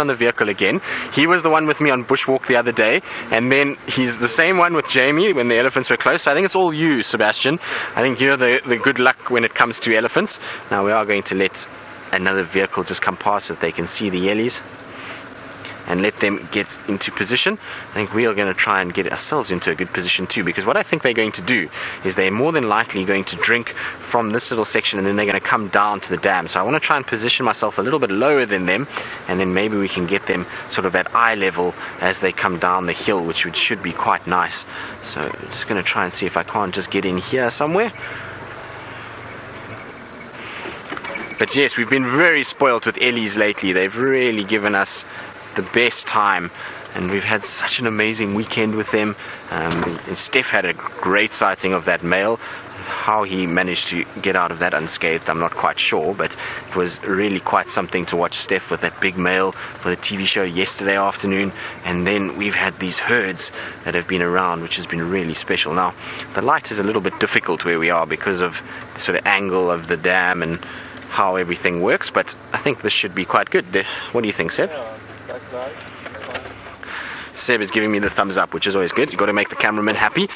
on the vehicle again. He was the one with me on bushwalk the other day, and then he's the same one with Jamie when the elephants were close. So I think it's all you, Sebastian. I think you're the good luck when it comes to elephants. Now we are going to let another vehicle just come past so that they can see the Ellies and let them get into position. I think we are going to try and get ourselves into a good position too, because what I think they're going to do is they're more than likely going to drink from this little section and then they're going to come down to the dam. So I want to try and position myself a little bit lower than them, and then maybe we can get them sort of at eye level as they come down the hill, which should be quite nice. So I'm just going to try and see if I can't just get in here somewhere. But yes, we've been very spoilt with Ellies lately. They've really given us the best time, and we've had such an amazing weekend with them. And Steph had a great sighting of that male. How he managed to get out of that unscathed, I'm not quite sure, but it was really quite something to watch Steph with that big male for the TV show yesterday afternoon. And then we've had these herds that have been around, which has been really special. Now the light is a little bit difficult where we are because of the sort of angle of the dam and how everything works, but I think this should be quite good. What do you think, Seb? Seb is giving me the thumbs up, which is always good. You've got to make the cameraman happy.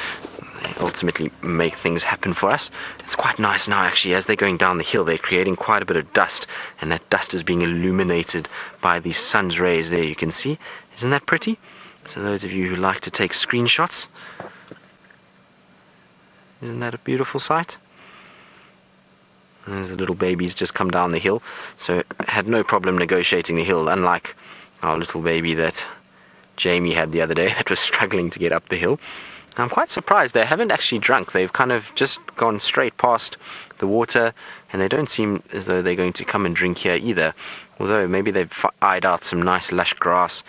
They ultimately make things happen for us. It's quite nice now, actually. As they're going down the hill, they're creating quite a bit of dust, and that dust is being illuminated by the sun's rays there, you can see. Isn't that pretty? So those of you who like to take screenshots, isn't that a beautiful sight? And there's the little babies just come down the hill. So I had no problem negotiating the hill, unlike our little baby that Jamie had the other day that was struggling to get up the hill. I'm quite surprised they haven't actually drunk. They've kind of just gone straight past the water, and they don't seem as though they're going to come and drink here either. Although maybe they've eyed out some nice lush grass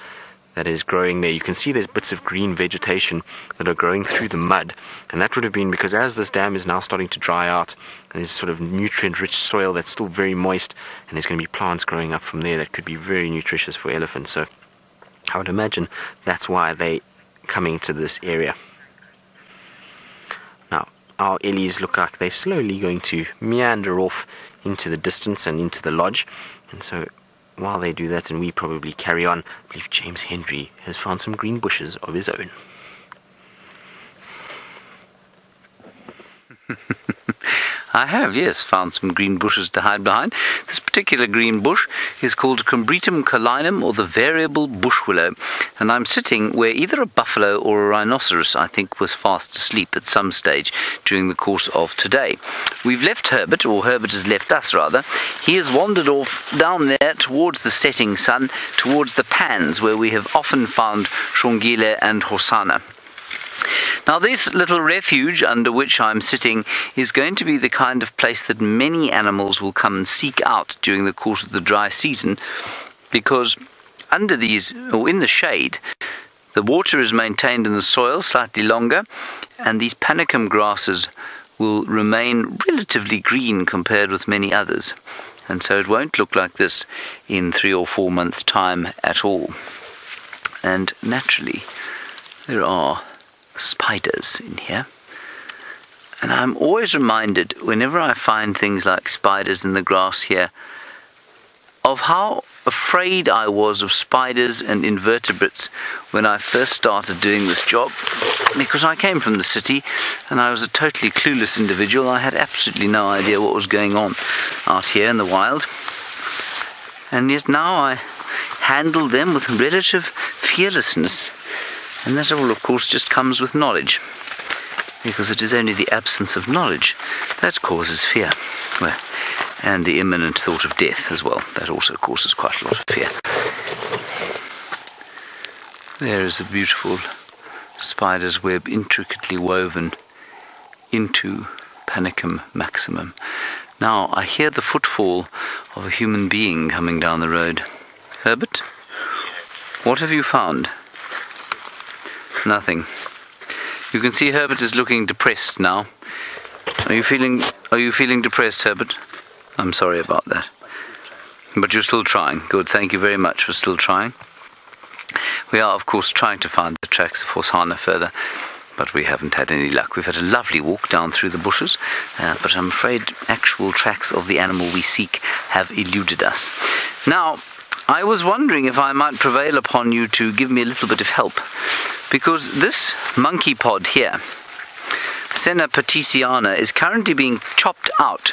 that is growing there. You can see there's bits of green vegetation that are growing through the mud, and that would have been because as this dam is now starting to dry out and there's sort of nutrient-rich soil that's still very moist, and there's going to be plants growing up from there that could be very nutritious for elephants. So I would imagine that's why they're coming to this area. Now our Ellies look like they're slowly going to meander off into the distance and into the lodge, and so while they do that and we probably carry on, I believe James Henry has found some green bushes of his own. I have, yes, found some green bushes to hide behind. This particular green bush is called Combretum calinum, or the variable bush willow, and I'm sitting where either a buffalo or a rhinoceros, I think, was fast asleep at some stage during the course of today. We've left Herbert, or Herbert has left us rather. He has wandered off down there towards the setting sun, towards the pans where we have often found Shongile and Hosanna. Now this little refuge under which I'm sitting is going to be the kind of place that many animals will come and seek out during the course of the dry season, because under these, or in the shade, the water is maintained in the soil slightly longer, and these panicum grasses will remain relatively green compared with many others, and so it won't look like this in 3 or 4 months' time at all. And naturally there are spiders in here, and I'm always reminded whenever I find things like spiders in the grass here of how afraid I was of spiders and invertebrates when I first started doing this job, because I came from the city and I was a totally clueless individual. I had absolutely no idea what was going on out here in the wild, and yet now I handle them with relative fearlessness. And that all, of course, just comes with knowledge, because it is only the absence of knowledge that causes fear. Well, and the imminent thought of death as well. That also causes quite a lot of fear. There is a beautiful spider's web intricately woven into Panicum maximum. Now I hear the footfall of a human being coming down the road. Herbert, what have you found? Nothing. You can see Herbert is looking depressed now. Are you feeling depressed, Herbert? I'm sorry about that. But you're still trying. Good, thank you very much for still trying. We are, of course, trying to find the tracks of Hosanna further, but we haven't had any luck. We've had a lovely walk down through the bushes, but I'm afraid actual tracks of the animal we seek have eluded us. Now, I was wondering if I might prevail upon you to give me a little bit of help, because this monkey pod here, Senna patriciana, is currently being chopped out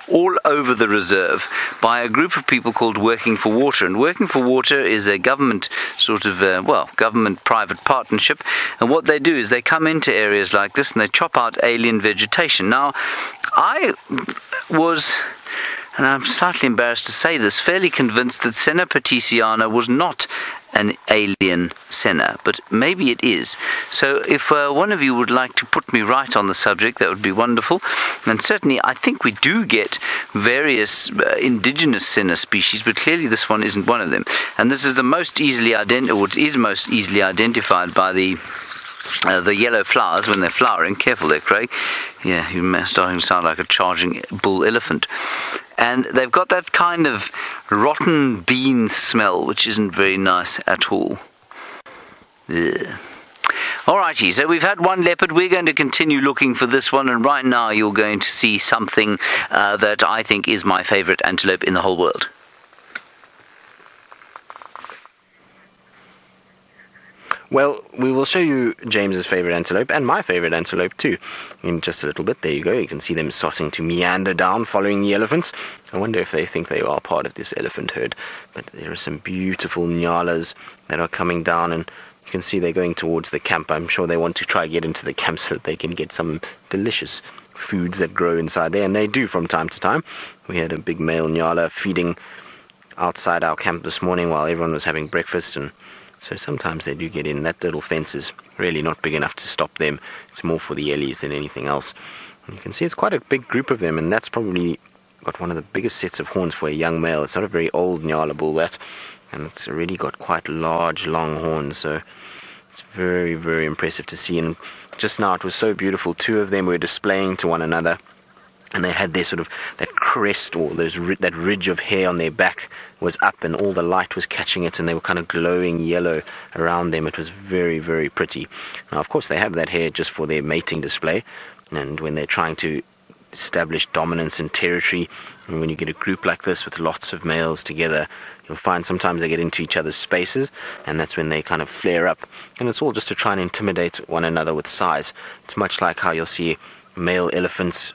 all over the reserve by a group of people called Working for Water. And Working for Water is a government sort of, government-private partnership. And what they do is they come into areas like this and they chop out alien vegetation. Now, I was, and I'm slightly embarrassed to say this, fairly convinced that Senna patriciana was not an alien senna, but maybe it is. So if one of you would like to put me right on the subject, that would be wonderful. And certainly I think we do get various indigenous senna species, but clearly this one isn't one of them. And this is the most easily most easily identified by the yellow flowers when they're flowering. Careful there, Craig. Yeah, you're starting to sound like a charging bull elephant. And they've got that kind of rotten bean smell, which isn't very nice at all. Ugh. Alrighty, so we've had one leopard. We're going to continue looking for this one, and right now you're going to see something that I think is my favorite antelope in the whole world. Well, we will show you James's favourite antelope and my favourite antelope too in just a little bit. There you go. You can see them starting to meander down following the elephants. I wonder if they think they are part of this elephant herd. But there are some beautiful nyalas that are coming down, and you can see they're going towards the camp. I'm sure they want to try get into the camp so that they can get some delicious foods that grow inside there, and they do from time to time. We had a big male nyala feeding outside our camp this morning while everyone was having breakfast, and so sometimes they do get in. That little fence is really not big enough to stop them. It's more for the Ellies than anything else. And you can see it's quite a big group of them, and that's probably got one of the biggest sets of horns for a young male. It's not a very old Nyala bull, that, and it's already got quite large, long horns, so it's very, very impressive to see. And just now it was so beautiful. Two of them were displaying to one another, and they had their sort of, that crest or that ridge of hair on their back was up, and all the light was catching it, and they were kind of glowing yellow around them. It was very, very pretty. Now, of course, they have that hair just for their mating display, and when they're trying to establish dominance and territory, and when you get a group like this with lots of males together, you'll find sometimes they get into each other's spaces, and that's when they kind of flare up. And it's all just to try and intimidate one another with size. It's much like how you'll see male elephants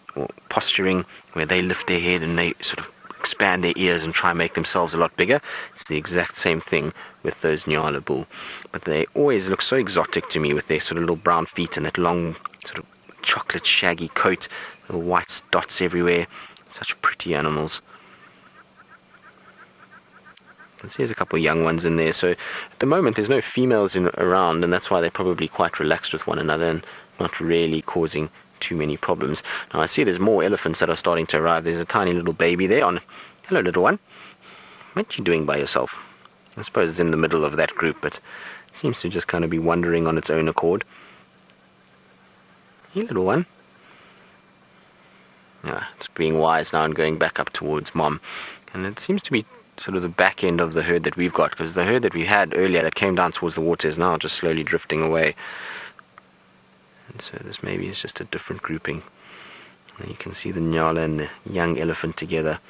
posturing, where they lift their head and they sort of expand their ears and try and make themselves a lot bigger. It's the exact same thing with those Nyala bull. But they always look so exotic to me with their sort of little brown feet and that long sort of chocolate shaggy coat, little white dots everywhere. Such pretty animals. You can see there's a couple of young ones in there. So at the moment there's no females around, and that's why they're probably quite relaxed with one another and not really causing too many problems. Now I see there's more elephants that are starting to arrive. There's a tiny little baby there on. Hello, little one. What you doing by yourself? I suppose it's in the middle of that group, but it seems to just kind of be wandering on its own accord. Hey, little one. Yeah, it's being wise now and going back up towards mom. And it seems to be sort of the back end of the herd that we've got, because the herd that we had earlier that came down towards the water is now just slowly drifting away. And so this maybe is just a different grouping. And you can see the Nyala and the young elephant together.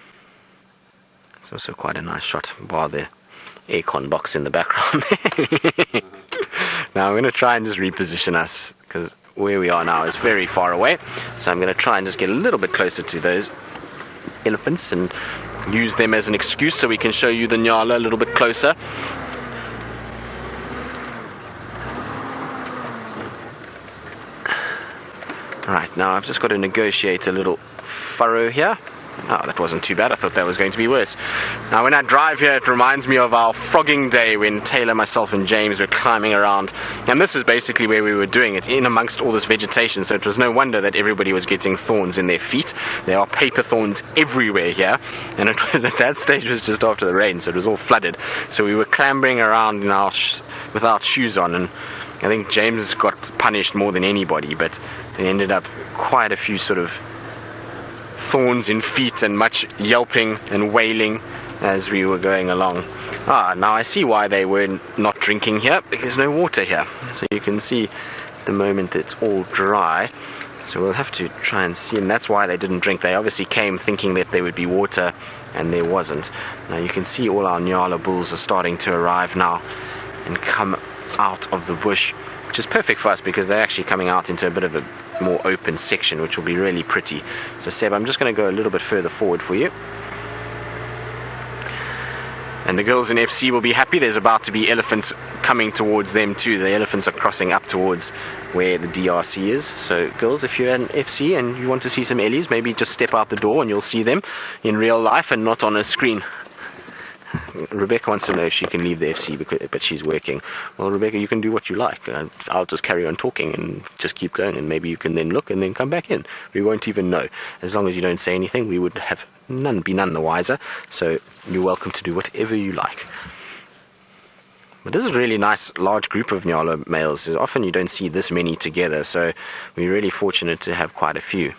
It's also quite a nice shot, bar the aircon box in the background. Now I'm going to try and just reposition us, because where we are now is very far away. So I'm going to try and just get a little bit closer to those elephants and use them as an excuse so we can show you the Nyala a little bit closer. Right, now I've just got to negotiate a little furrow here. Oh, that wasn't too bad. I thought that was going to be worse. Now, when I drive here, it reminds me of our frogging day when Taylor, myself, and James were climbing around. And this is basically where we were doing it, in amongst all this vegetation. So it was no wonder that everybody was getting thorns in their feet. There are paper thorns everywhere here. And it was at that stage, it was just after the rain, so it was all flooded. So we were clambering around in without shoes on. And I think James got punished more than anybody, but it ended up quite a few sort of thorns in feet and much yelping and wailing as we were going along. Now I see why they were not drinking here, because there's no water here. So you can see at the moment it's all dry. So we'll have to try and see, and that's why they didn't drink. They obviously came thinking that there would be water, and there wasn't. Now you can see all our Nyala bulls are starting to arrive now and come out of the bush, which is perfect for us because they're actually coming out into a bit of a more open section, which will be really pretty. So Seb, I'm just going to go a little bit further forward for you. And the girls in FC will be happy. There's about to be elephants coming towards them too. The elephants are crossing up towards where the DRC is. So girls, if you're in FC and you want to see some Ellies, maybe just step out the door and you'll see them in real life and not on a screen. Rebecca wants to know if she can leave the FC, but she's working. Well, Rebecca, you can do what you like. I'll just carry on talking and just keep going, and maybe you can then look and then come back in. We won't even know. As long as you don't say anything, we would have be none the wiser. So you're welcome to do whatever you like. But this is a really nice large group of Nyala males. Often you don't see this many together, so we're really fortunate to have quite a few.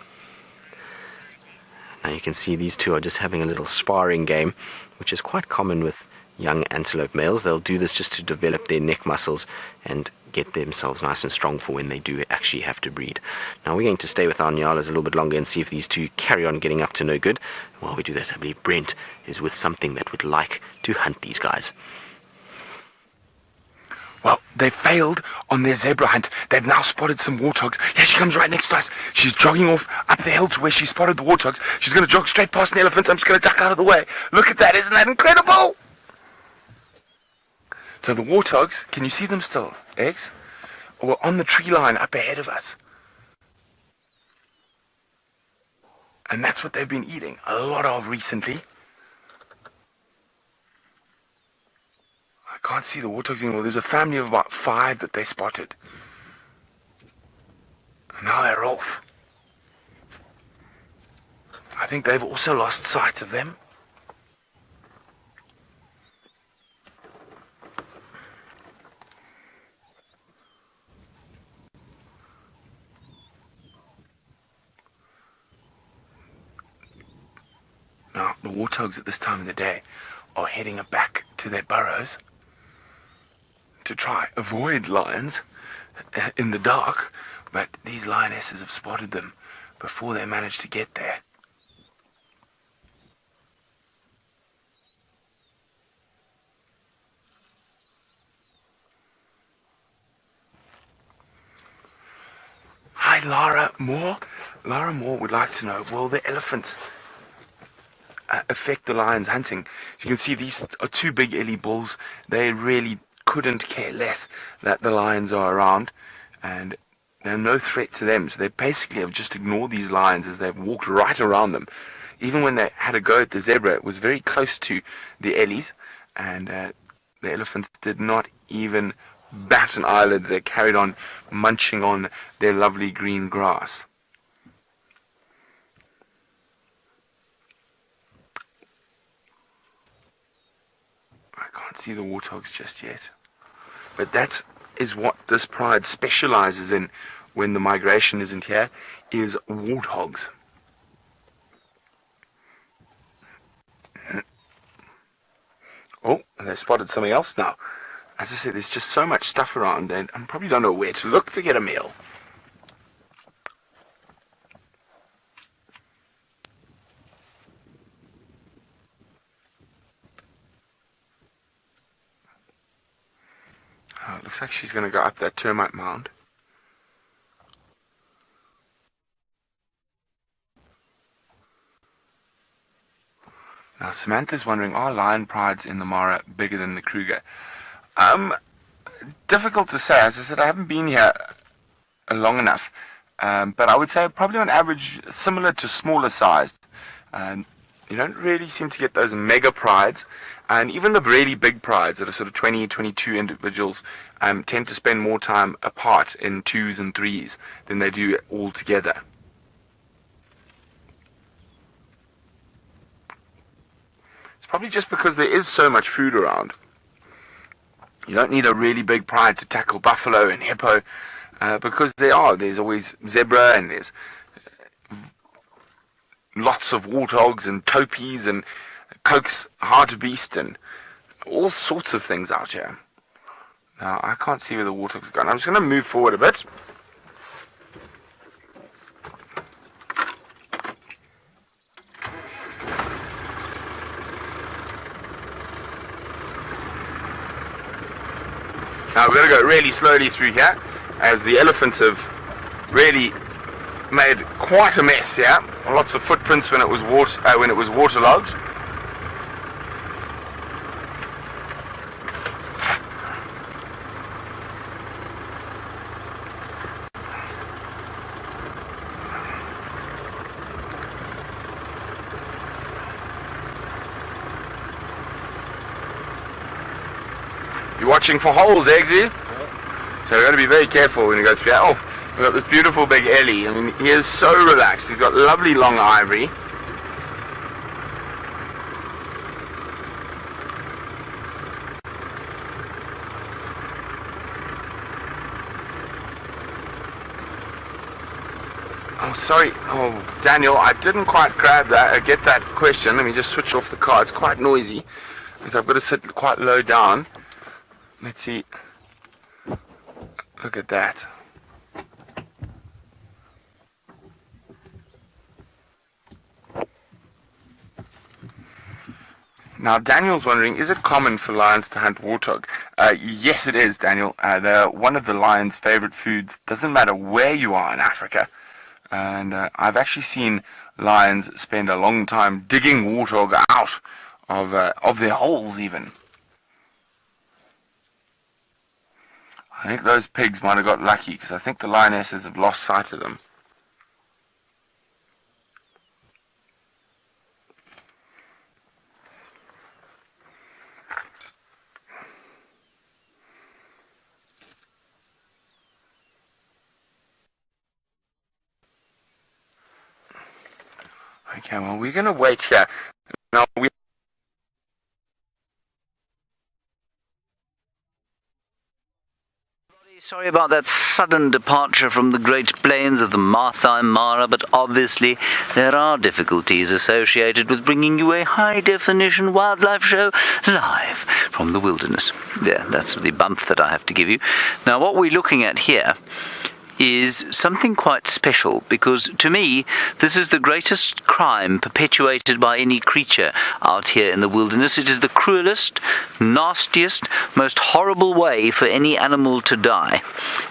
Now you can see these two are just having a little sparring game, which is quite common with young antelope males. They'll do this just to develop their neck muscles and get themselves nice and strong for when they do actually have to breed. Now we're going to stay with our Nyalas a little bit longer and see if these two carry on getting up to no good. While we do that, I believe Brent is with something that would like to hunt these guys. Well, they failed on their zebra hunt. They've now spotted some warthogs. Here she comes right next to us. She's jogging off up the hill to where she spotted the warthogs. She's going to jog straight past an elephant. I'm just going to duck out of the way. Look at that. Isn't that incredible? So the warthogs, can you see them still, Eggs? Or on the tree line up ahead of us. And that's what they've been eating a lot of recently. I can't see the warthogs anymore. There's a family of about 5 that they spotted. And now they're off. I think they've also lost sight of them. Now, the warthogs at this time of the day are heading back to their burrows to try avoid lions in the dark, but these lionesses have spotted them before they manage to get there. Hi, Lara Moore. Lara Moore would like to know, will the elephants affect the lions hunting? You can see these are 2 big Ellie bulls. They really couldn't care less that the lions are around, and they're no threat to them. So they basically have just ignored these lions as they've walked right around them. Even when they had a go at the zebra, it was very close to the Ellies, and the elephants did not even bat an eyelid. They carried on munching on their lovely green grass. I can't see the warthogs just yet. But that is what this pride specializes in when the migration isn't here, is warthogs. Oh, and they've spotted something else now. As I said, there's just so much stuff around, and I probably don't know where to look to get a meal. It looks like she's going to go up that Termite Mound. Now, Samantha's wondering, are lion prides in the Mara bigger than the Kruger? Difficult to say. As I said, I haven't been here long enough. But I would say probably on average similar to smaller sized. You don't really seem to get those mega prides. And even the really big prides that are sort of 20, 22 individuals tend to spend more time apart in 2s and 3s than they do all together. It's probably just because there is so much food around. You don't need a really big pride to tackle buffalo and hippo because there's always zebra, and there's lots of warthogs and topies and Coke's hartebeest and all sorts of things out here. Now, I can't see where the warthogs are going. I'm just going to move forward a bit. Now we're going to go really slowly through here, as the elephants have really made quite a mess here. Lots of footprints when it was waterlogged. You're watching for holes, Eggsy? So we've got to be very careful when we go through that. Oh, we've got this beautiful big Ellie. I mean, he is so relaxed. He's got lovely long ivory. Oh, sorry. Oh, Daniel, I didn't quite grab that. Get that question. Let me just switch off the car. It's quite noisy because I've got to sit quite low down. Let's see. Look at that. Now, Daniel's wondering, is it common for lions to hunt warthog? Yes, it is, Daniel. They're one of the lion's favorite foods. Doesn't matter where you are in Africa. And I've actually seen lions spend a long time digging warthog out of their holes, even. I think those pigs might have got lucky, because I think the lionesses have lost sight of them. Okay, well, we're going to wait here. Now, Sorry about that sudden departure from the Great Plains of the Masai Mara, but obviously there are difficulties associated with bringing you a high-definition wildlife show live from the wilderness. Yeah, that's the bump that I have to give you. Now, what we're looking at here is something quite special, because to me this is the greatest crime perpetuated by any creature out here in the wilderness. It is the cruelest, nastiest, most horrible way for any animal to die.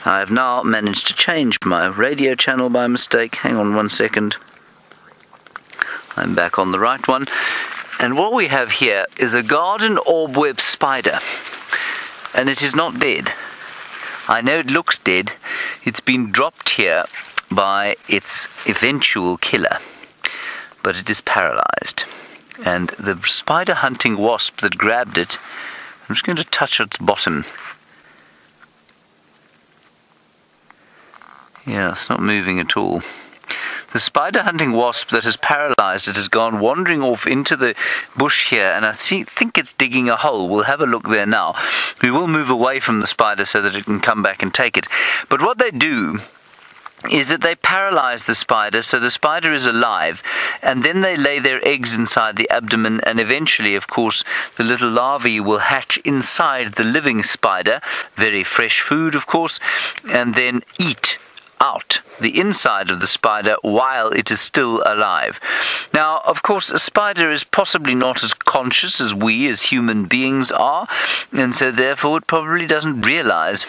I have now managed to change my radio channel by mistake. Hang on 1 second. I'm back on the right one. And what we have here is a garden orb-web spider, and it is not dead. I know it looks dead. It's been dropped here by its eventual killer, but it is paralyzed. And the spider hunting wasp that grabbed it, I'm just going to touch its bottom. Yeah, it's not moving at all. The spider hunting wasp that has paralyzed it has gone wandering off into the bush here, and I think it's digging a hole. We'll have a look there now. We will move away from the spider so that it can come back and take it. But what they do is that they paralyze the spider so the spider is alive, and then they lay their eggs inside the abdomen, and eventually, of course, the little larvae will hatch inside the living spider, very fresh food, of course, and then eat out the inside of the spider while it is still alive. Now, of course, a spider is possibly not as conscious as we as human beings are, and so therefore it probably doesn't realize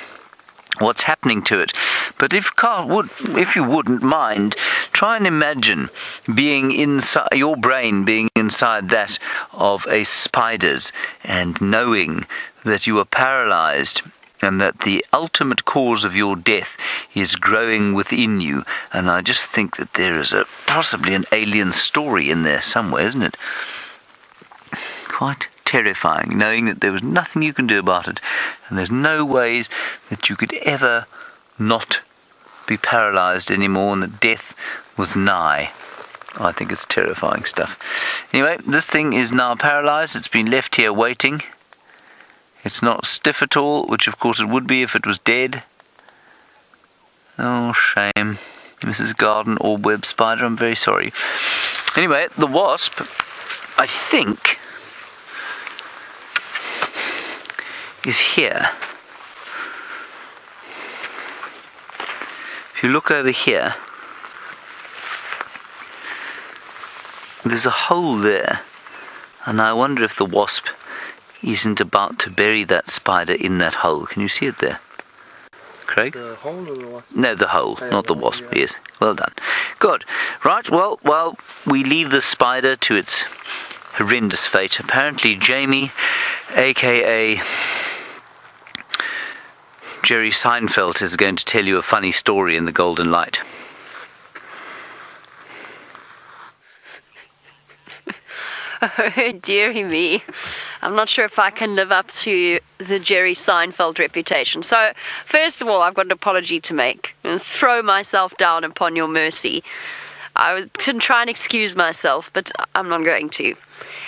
what's happening to it. But if you wouldn't mind, try and imagine being inside your brain, being inside that of a spider's, and knowing that you are paralyzed, and that the ultimate cause of your death is growing within you. And I just think that there is possibly an alien story in there somewhere, isn't it? Quite terrifying, knowing that there was nothing you can do about it, and there's no ways that you could ever not be paralyzed anymore, and that death was nigh. I think it's terrifying stuff. Anyway, this thing is now paralyzed. It's been left here waiting. It's not stiff at all, which of course it would be if it was dead. Oh, shame. Mrs. Garden orb-web spider, I'm very sorry. Anyway, the wasp, I think, is here. If you look over here, there's a hole there, and I wonder if the wasp isn't about to bury that spider in that hole. Can you see it there, Craig? The hole or the what? No, the hole, Yeah, not the the hole, wasp. yeah. Yes, well done. Good. Right, well, we leave the spider to its horrendous fate. Apparently, Jamie, a.k.a. Jerry Seinfeld, is going to tell you a funny story in the golden light. Oh, dearie me. I'm not sure if I can live up to the Jerry Seinfeld reputation. So, first of all, I've got an apology to make and throw myself down upon your mercy. I can try and excuse myself, but I'm not going to.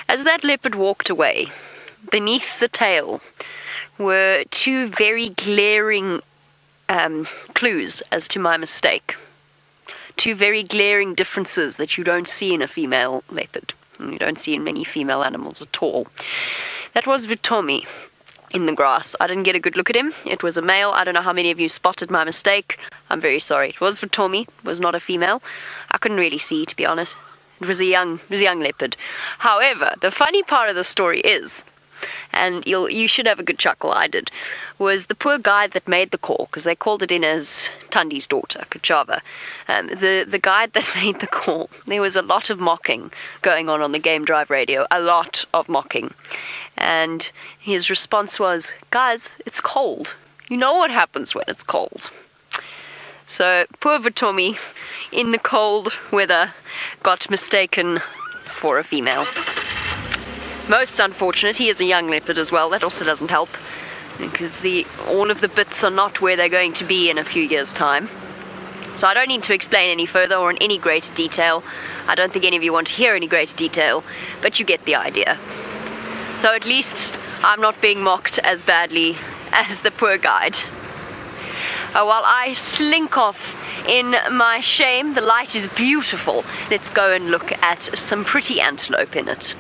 As that leopard walked away, beneath the tail were two very glaring clues as to my mistake. Two very glaring differences that you don't see in a female leopard. You don't see in many female animals at all. That was Vitomi in the grass. I didn't get a good look at him. It was a male. I don't know how many of you spotted my mistake. I'm very sorry. It was Vitomi. It was not a female. I couldn't really see, to be honest. It was a young leopard. However, the funny part of the story is, and you should have a good chuckle, I did, was the poor guide that made the call, because they called it in as Tundi's daughter, Kachava. The guide that made the call, there was a lot of mocking going on the Game Drive radio, a lot of mocking. And his response was, guys, it's cold. You know what happens when it's cold. So poor Vitomi, in the cold weather, got mistaken for a female. Most unfortunate, he is a young leopard as well. That also doesn't help, because all of the bits are not where they're going to be in a few years' time. So I don't need to explain any further or in any greater detail. I don't think any of you want to hear any greater detail, but you get the idea. So at least I'm not being mocked as badly as the poor guide. While I slink off in my shame, the light is beautiful. Let's go and look at some pretty antelope in it.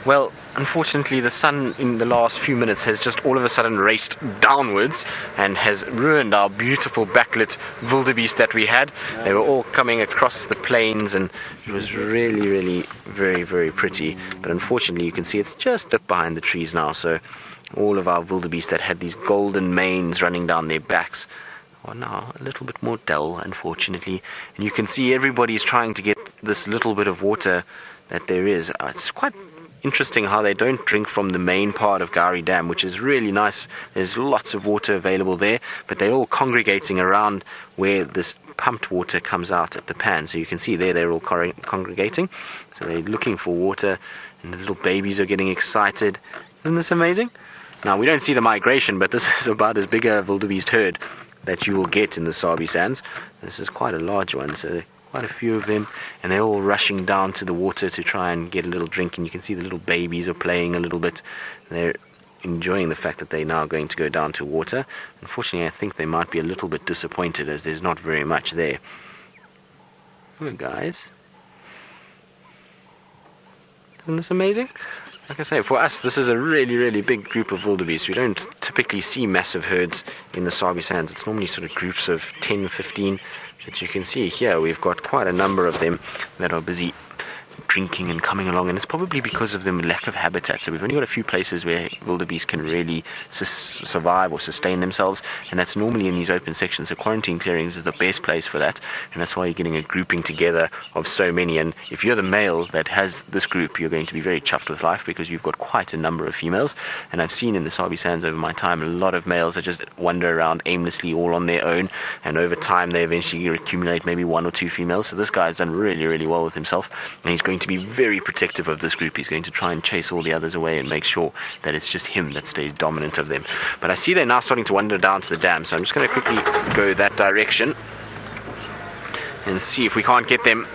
Well, unfortunately, the sun in the last few minutes has just all of a sudden raced downwards and has ruined our beautiful backlit wildebeest that we had. They were all coming across the plains, and it was really, really very, very pretty. But unfortunately, you can see it's just up behind the trees now, so all of our wildebeest that had these golden manes running down their backs are now a little bit more dull, unfortunately. And you can see everybody's trying to get this little bit of water that there is. It's quite interesting how they don't drink from the main part of Gari Dam, which is really nice. There's lots of water available there, but they're all congregating around where this pumped water comes out at the pan. So you can see there they're all congregating. So they're looking for water, and the little babies are getting excited. Isn't this amazing? Now, we don't see the migration, but this is about as big a wildebeest herd that you will get in the Sabi Sands. This is quite a large one, so quite a few of them, and they're all rushing down to the water to try and get a little drink. And you can see the little babies are playing a little bit. They're enjoying the fact that they're now going to go down to water. Unfortunately, I think they might be a little bit disappointed as there's not very much there. Look, guys. Isn't this amazing? Like I say, for us, this is a really, really big group of wildebeest. We don't typically see massive herds in the Sabi Sands. It's normally sort of groups of 10, 15. But you can see here we've got quite a number of them that are busy drinking and coming along, and it's probably because of the lack of habitat. So we've only got a few places where wildebeest can really survive or sustain themselves, and that's normally in these open sections. So quarantine clearings is the best place for that, and that's why you're getting a grouping together of so many. And if you're the male that has this group, you're going to be very chuffed with life, because you've got quite a number of females. And I've seen in the Sabi Sands over my time a lot of males that just wander around aimlessly all on their own, and over time they eventually accumulate maybe one or two females. So this guy's done really, really well with himself, and he's going to be very protective of this group. He's going to try and chase all the others away and make sure that it's just him that stays dominant of them. But I see they're now starting to wander down to the dam, so I'm just going to quickly go that direction and see if we can't get them.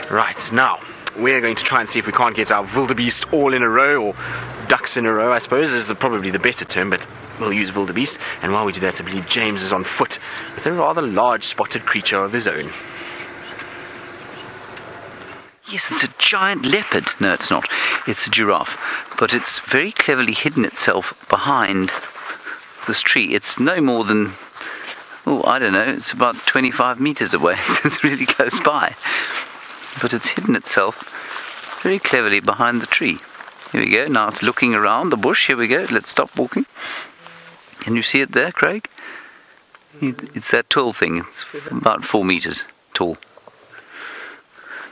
Right, now we're going to try and see if we can't get our wildebeest all in a row, or ducks in a row, I suppose is probably the better term, but we'll use wildebeest. And while we do that, I believe James is on foot with a rather large spotted creature of his own. Yes, it's a giant leopard. No, it's not. It's a giraffe. But it's very cleverly hidden itself behind this tree. It's no more than Oh, I don't know, it's about 25 meters away. It's really close by. But it's hidden itself very cleverly behind the tree. Here we go. Now it's looking around the bush. Here we go. Let's stop walking. Can you see it there, Craig? It's that tall thing. It's about 4 meters tall.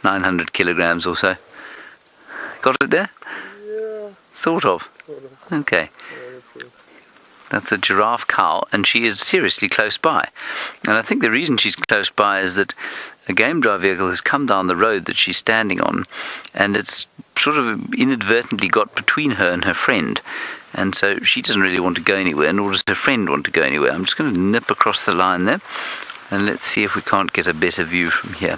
900 kilograms or so. Got it there? Yeah. Sort of. Okay. That's a giraffe cow, and she is seriously close by. And I think the reason she's close by is that a game drive vehicle has come down the road that she's standing on, and it's sort of inadvertently got between her and her friend. And so she doesn't really want to go anywhere, nor does her friend want to go anywhere. I'm just going to nip across the line there, and let's see if we can't get a better view from here.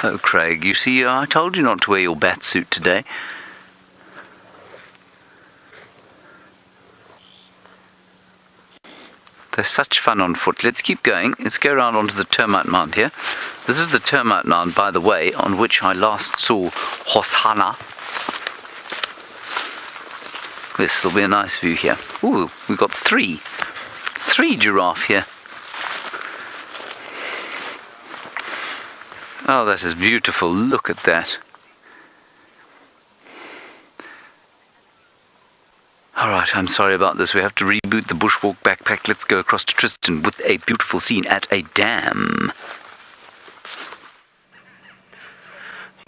Oh, Craig, you see, I told you not to wear your bat suit today. They're such fun on foot. Let's keep going. Let's go around onto the Termite Mound here. This is the Termite Mound, by the way, on which I last saw Hosanna. This will be a nice view here. Ooh, we've got three giraffe here. Oh, that is beautiful. Look at that. Alright, I'm sorry about this. We have to reboot the bushwalk backpack. Let's go across to Tristan with a beautiful scene at a dam.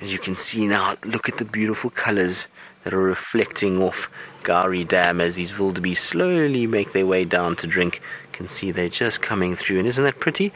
As you can see now, look at the beautiful colours that are reflecting off Gowrie Dam as these wildebeest slowly make their way down to drink. You can see they're just coming through, and isn't that pretty?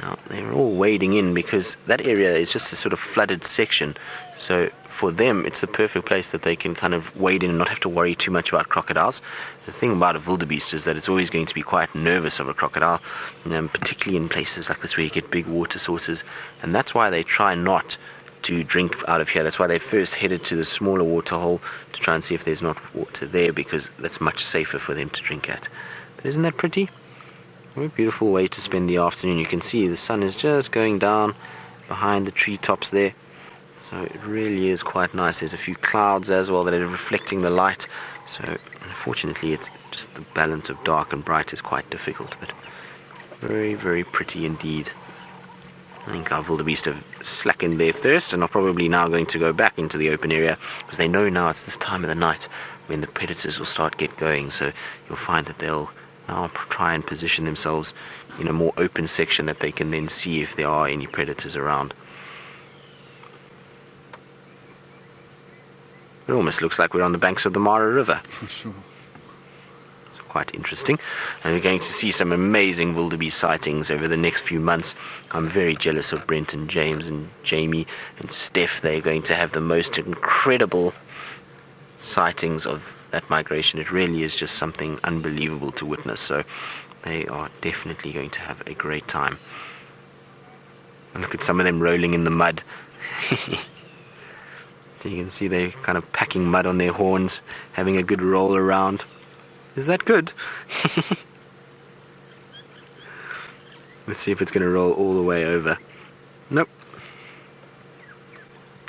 Now, they're all wading in because that area is just a sort of flooded section. So for them, it's the perfect place that they can kind of wade in and not have to worry too much about crocodiles. The thing about a wildebeest is that it's always going to be quite nervous of a crocodile, particularly in places like this where you get big water sources. And that's why they try not to drink out of here. That's why they first headed to the smaller water hole to try and see if there's not water there, because that's much safer for them to drink at. But isn't that pretty? What a beautiful way to spend the afternoon. You can see the sun is just going down behind the treetops there. So it really is quite nice. There's a few clouds as well that are reflecting the light. So unfortunately, it's just the balance of dark and bright is quite difficult, but very, very pretty indeed. I think our wildebeest have slackened their thirst and are probably now going to go back into the open area, because they know now it's this time of the night when the predators will start get going. So you'll find that they'll now try and position themselves in a more open section that they can then see if there are any predators around. It almost looks like we're on the banks of the Mara River. For sure. It's quite interesting. And we're going to see some amazing wildebeest sightings over the next few months. I'm very jealous of Brent and James and Jamie and Steph. They're going to have the most incredible sightings of that migration. It really is just something unbelievable to witness. So they are definitely going to have a great time. And look at some of them rolling in the mud. You can see they're kind of packing mud on their horns, having a good roll around. Is that good? Let's see if it's going to roll all the way over. Nope.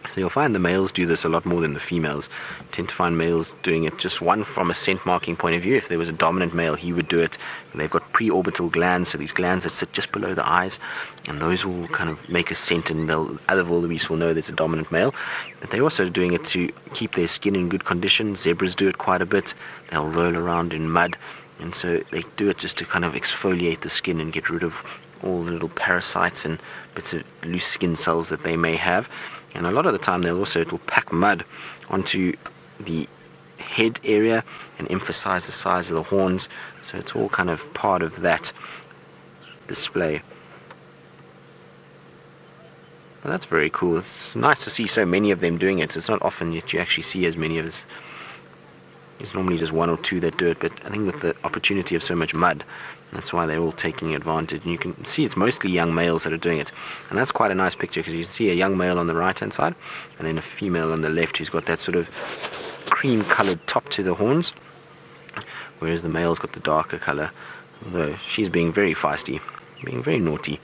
So you'll find the males do this a lot more than the females. You tend to find males doing it just one from a scent marking point of view. If there was a dominant male, he would do it. And they've got preorbital glands, so these glands that sit just below the eyes, and those will kind of make a scent, and other wildebeest will know there's a dominant male. But they're also doing it to keep their skin in good condition. Zebras do it quite a bit. They'll roll around in mud, and so they do it just to kind of exfoliate the skin and get rid of all the little parasites and bits of loose skin cells that they may have. And a lot of the time it'll pack mud onto the head area and emphasize the size of the horns. So it's all kind of part of that display. Well, that's very cool. It's nice to see so many of them doing it. It's not often that you actually see as many of us. There's normally just one or two that do it, but I think with the opportunity of so much mud, that's why they're all taking advantage. And you can see it's mostly young males that are doing it. And that's quite a nice picture, because you can see a young male on the right-hand side, and then a female on the left who's got that sort of cream-coloured top to the horns, whereas the male's got the darker colour, although she's being very feisty, being very naughty.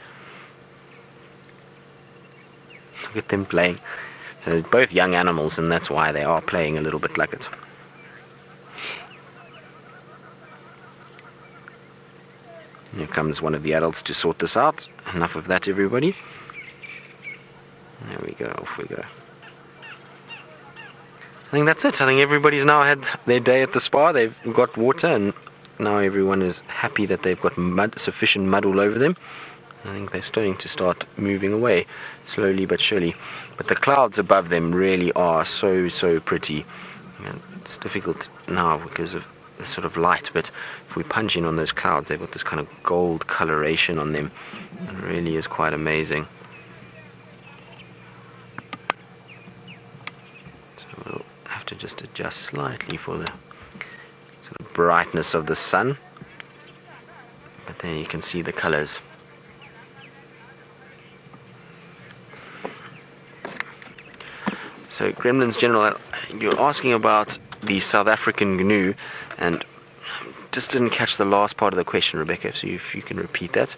Look at them playing. So it's both young animals, and that's why they are playing a little bit like it. comes one of the adults to sort this out. Enough of that, everybody. There we go, off we go. I think that's it. I think everybody's now had their day at the spa. They've got water, and now everyone is happy that they've got sufficient mud all over them. I think they're starting to start moving away, slowly but surely. But the clouds above them really are so pretty. It's difficult now because of the sort of light, but if we punch in on those clouds, they've got this kind of gold coloration on them. It really is quite amazing. So we'll have to just adjust slightly for the sort of brightness of the sun. But there you can see the colors. So, Gremlins General, you're asking about the South African gnu, and just didn't catch the last part of the question, Rebecca, so if you can repeat that.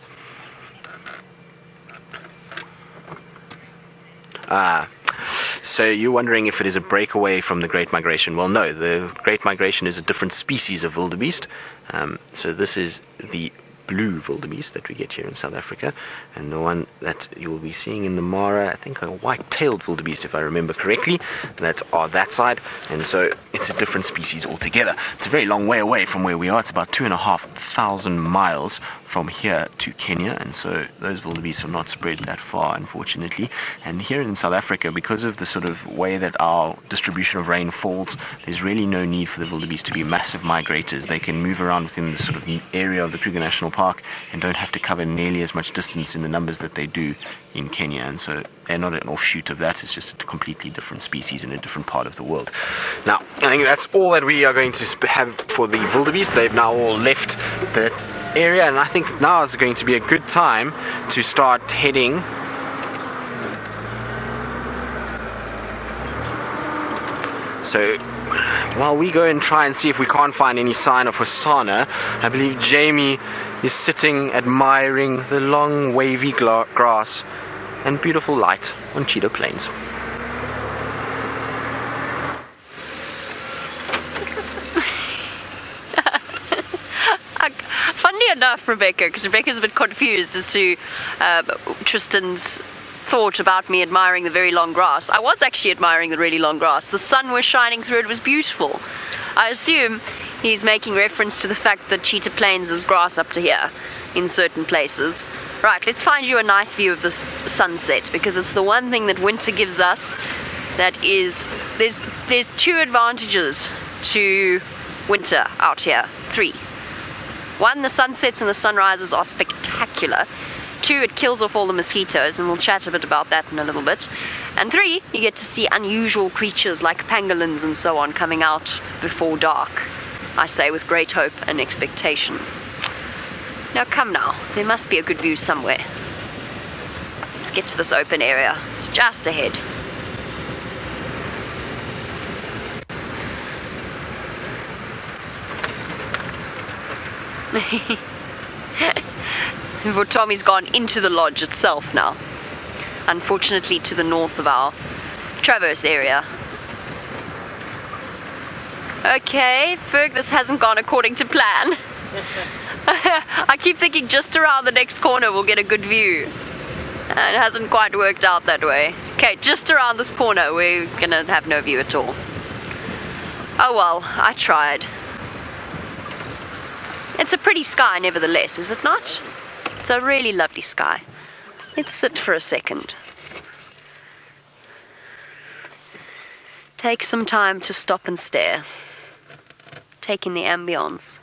So you're wondering if it is a breakaway from the Great Migration. Well, no, the Great Migration is a different species of wildebeest. So this is the blue wildebeest that we get here in South Africa, and the one that you'll be seeing in the Mara, I think a white-tailed wildebeest, if I remember correctly, that are that side, and so it's a different species altogether. It's a very long way away from where we are. It's about 2,500 miles from here to Kenya, and so those wildebeest are not spread that far, unfortunately. And here in South Africa, because of the sort of way that our distribution of rain falls, there's really no need for the wildebeest to be massive migrators. They can move around within the sort of area of the Kruger National Park and don't have to cover nearly as much distance in the numbers that they do in Kenya, and so they're not an offshoot of that. It's just a completely different species in a different part of the world. Now, I think that's all that we are going to have for the wildebeest. They've now all left that area, and I think now is going to be a good time to start heading so while we go and try and see if we can't find any sign of Hosanna, I believe Jamie is sitting admiring the long wavy grass and beautiful light on Cheetah Plains. Funnily enough, Rebecca, because Rebecca's a bit confused as to Tristan's thought about me admiring the very long grass. I was actually admiring the really long grass. The sun was shining through it. It was beautiful. I assume he's making reference to the fact that Cheetah Plains is grass up to here in certain places. Right, let's find you a nice view of this sunset, because it's the one thing that winter gives us that is, there's two advantages to winter out here. 3. 1, the sunsets and the sunrises are spectacular. 2, it kills off all the mosquitoes, and we'll chat a bit about that in a little bit. And 3, you get to see unusual creatures like pangolins and so on coming out before dark. I say with great hope and expectation. Now come now, there must be a good view somewhere. Let's get to this open area. It's just ahead. Well, Tommy's gone into the lodge itself now. Unfortunately to the north of our traverse area. Okay, Ferg, this hasn't gone according to plan. I keep thinking just around the next corner we'll get a good view. And it hasn't quite worked out that way. Okay, just around this corner we're gonna have no view at all. Oh well, I tried. It's a pretty sky nevertheless, is it not? It's a really lovely sky. Let's sit for a second. Take some time to stop and stare. Take in the ambience.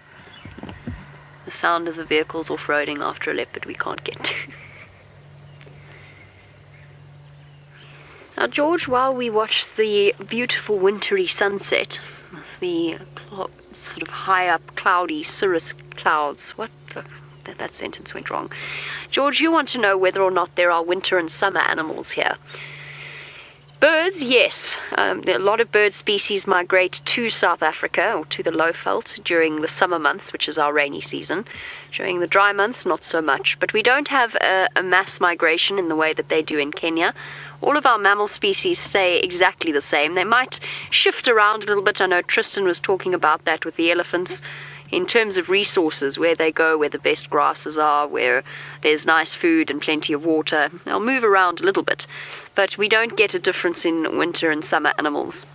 The sound of the vehicles off-roading after a leopard we can't get to. Now, George, while we watch the beautiful wintry sunset with the sort of high up cloudy cirrus clouds, that sentence went wrong. George, you want to know whether or not there are winter and summer animals here. Birds, yes. A lot of bird species migrate to South Africa or to the Lowveld during the summer months, which is our rainy season. During the dry months, not so much. But we don't have a mass migration in the way that they do in Kenya. All of our mammal species stay exactly the same. They might shift around a little bit. I know Tristan was talking about that with the elephants. in terms of resources, where they go, where the best grasses are, where there's nice food and plenty of water. They'll move around a little bit, but we don't get a difference in winter and summer animals.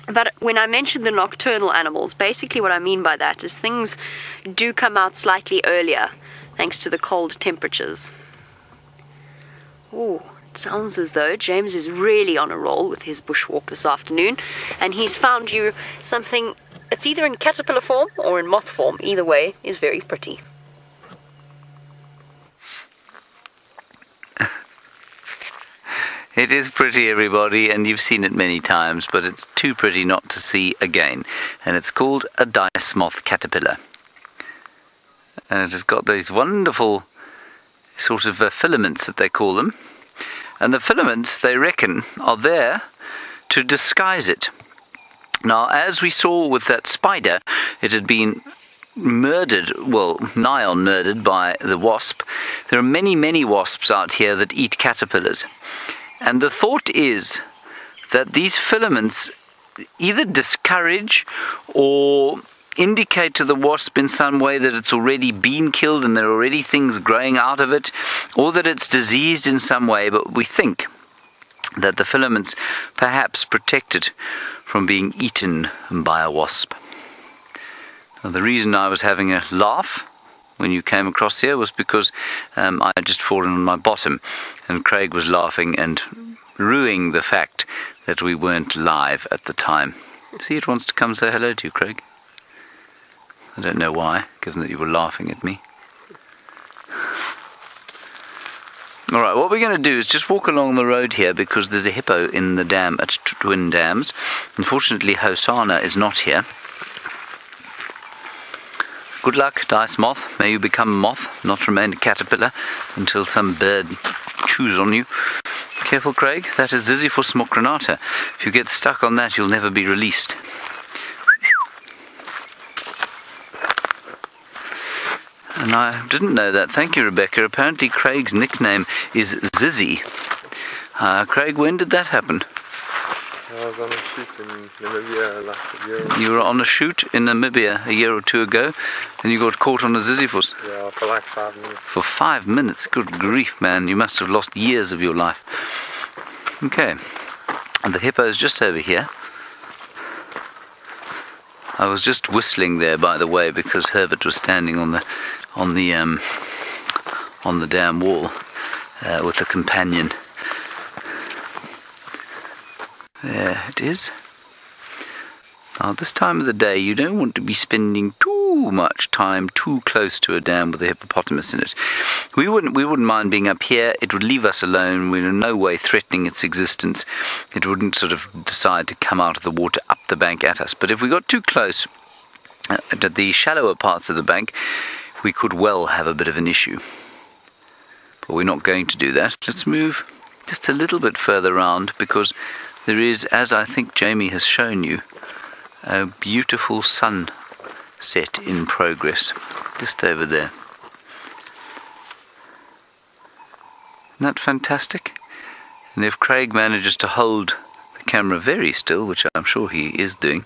But when I mention the nocturnal animals, basically what I mean by that is things do come out slightly earlier, thanks to the cold temperatures. Oh, it sounds as though James is really on a roll with his bushwalk this afternoon, and he's found you something that's either in caterpillar form or in moth form. Either way is very pretty. It is pretty, everybody, and you've seen it many times, but it's too pretty not to see again. And it's called a dice moth caterpillar. And it has got these wonderful sort of filaments that they call them. And the filaments, they reckon, are there to disguise it. Now, as we saw with that spider, it had been murdered, well, nigh on murdered by the wasp. There are many, many wasps out here that eat caterpillars. And the thought is that these filaments either discourage or indicate to the wasp in some way that it's already been killed and there are already things growing out of it, or that it's diseased in some way, but we think that the filaments perhaps protect it from being eaten by a wasp. Now, the reason I was having a laugh when you came across here was because I had just fallen on my bottom, and Craig was laughing and ruining the fact that we weren't live at the time. See, it wants to come say hello to you, Craig. I don't know why, given that you were laughing at me. Alright, what we're going to do is just walk along the road here, because there's a hippo in the dam at Twin Dams. Unfortunately, Hosanna is not here. Good luck, dice moth. May you become moth, not remain a caterpillar, until some bird chews on you. Careful, Craig, that is Ziziphus smocronata. If you get stuck on that, you'll never be released. And I didn't know that. Thank you, Rebecca. Apparently Craig's nickname is Zizzy. Craig, when did that happen? I was on a shoot in Namibia last year. You were on a shoot in Namibia a year or two ago, and you got caught on a Ziziphus. Yeah, for like 5 minutes. For 5 minutes? Good grief, man. You must have lost years of your life. Okay. And the hippo is just over here. I was just whistling there, by the way, because Herbert was standing on the dam wall with a companion. There it is. Now, this time of the day, you don't want to be spending too much time too close to a dam with a hippopotamus in it. We wouldn't mind being up here. It would leave us alone. We're in no way threatening its existence. It wouldn't sort of decide to come out of the water up the bank at us. But if we got too close to the shallower parts of the bank, we could well have a bit of an issue. But we're not going to do that. Let's move just a little bit further around, because there is, as I think Jamie has shown you, a beautiful sunset in progress, just over there. Isn't that fantastic? And if Craig manages to hold the camera very still, which I'm sure he is doing,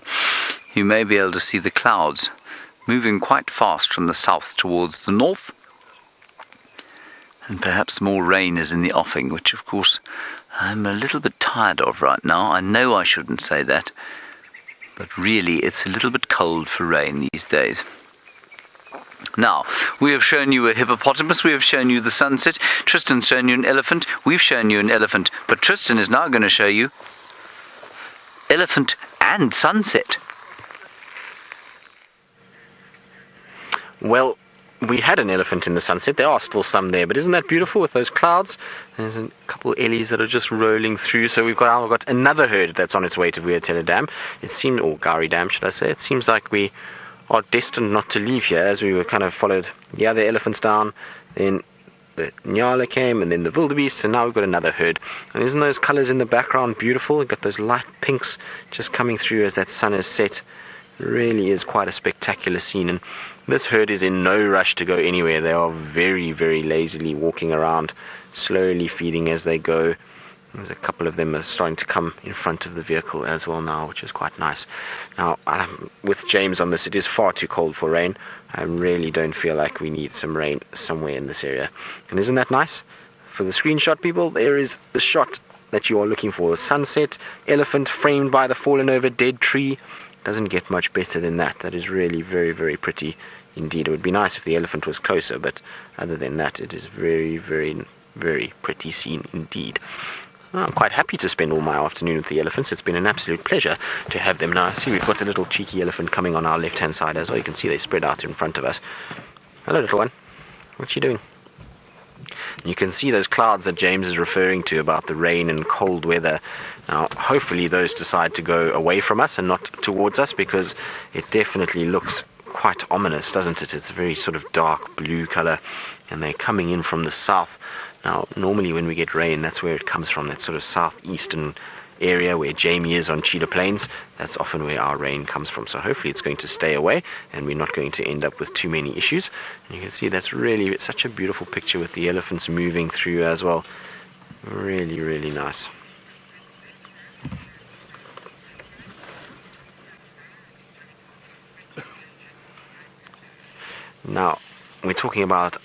you may be able to see the clouds moving quite fast from the south towards the north. And perhaps more rain is in the offing, which of course I'm a little bit tired of right now. I know I shouldn't say that, but really it's a little bit cold for rain these days. Now, we have shown you a hippopotamus, we have shown you the sunset, Tristan's shown you an elephant, we've shown you an elephant, but Tristan is now going to show you elephant and sunset. Well, we had an elephant in the sunset. There are still some there, but isn't that beautiful with those clouds? There's a couple of Ellies that are just rolling through. So we've got another herd that's on its way to Weirtella Dam. It seemed, or Gari Dam, should I say? It seems like we are destined not to leave here, as we were kind of followed the other elephants down. Then the Nyala came, and then the Wildebeest, and now we've got another herd. And isn't those colours in the background beautiful? We've got those light pinks just coming through as that sun is set. It really is quite a spectacular scene, and this herd is in no rush to go anywhere. They are very, very lazily walking around, slowly feeding as they go. There's a couple of them are starting to come in front of the vehicle as well now, which is quite nice. Now, with James on this, it is far too cold for rain. I really don't feel like we need some rain somewhere in this area. And isn't that nice? For the screenshot people, there is the shot that you are looking for. A sunset, elephant framed by the fallen over dead tree. Doesn't get much better than that. That is really very, very pretty indeed. It would be nice if the elephant was closer, but other than that, it is very, very, very pretty scene indeed. I'm quite happy to spend all my afternoon with the elephants. It's been an absolute pleasure to have them now. See, we've got a little cheeky elephant coming on our left-hand side as well. You can see they spread out in front of us. Hello, little one. What's you doing? And you can see those clouds that James is referring to about the rain and cold weather. Now, hopefully those decide to go away from us and not towards us, because it definitely looks quite ominous, doesn't it? It's a very sort of dark blue color, and they're coming in from the south. Now, normally when we get rain, that's where it comes from, that sort of southeastern area where Jamie is on Cheetah Plains. That's often where our rain comes from. So hopefully it's going to stay away and we're not going to end up with too many issues. And you can see that's really such a beautiful picture with the elephants moving through as well. Really, really nice. Now, we're talking about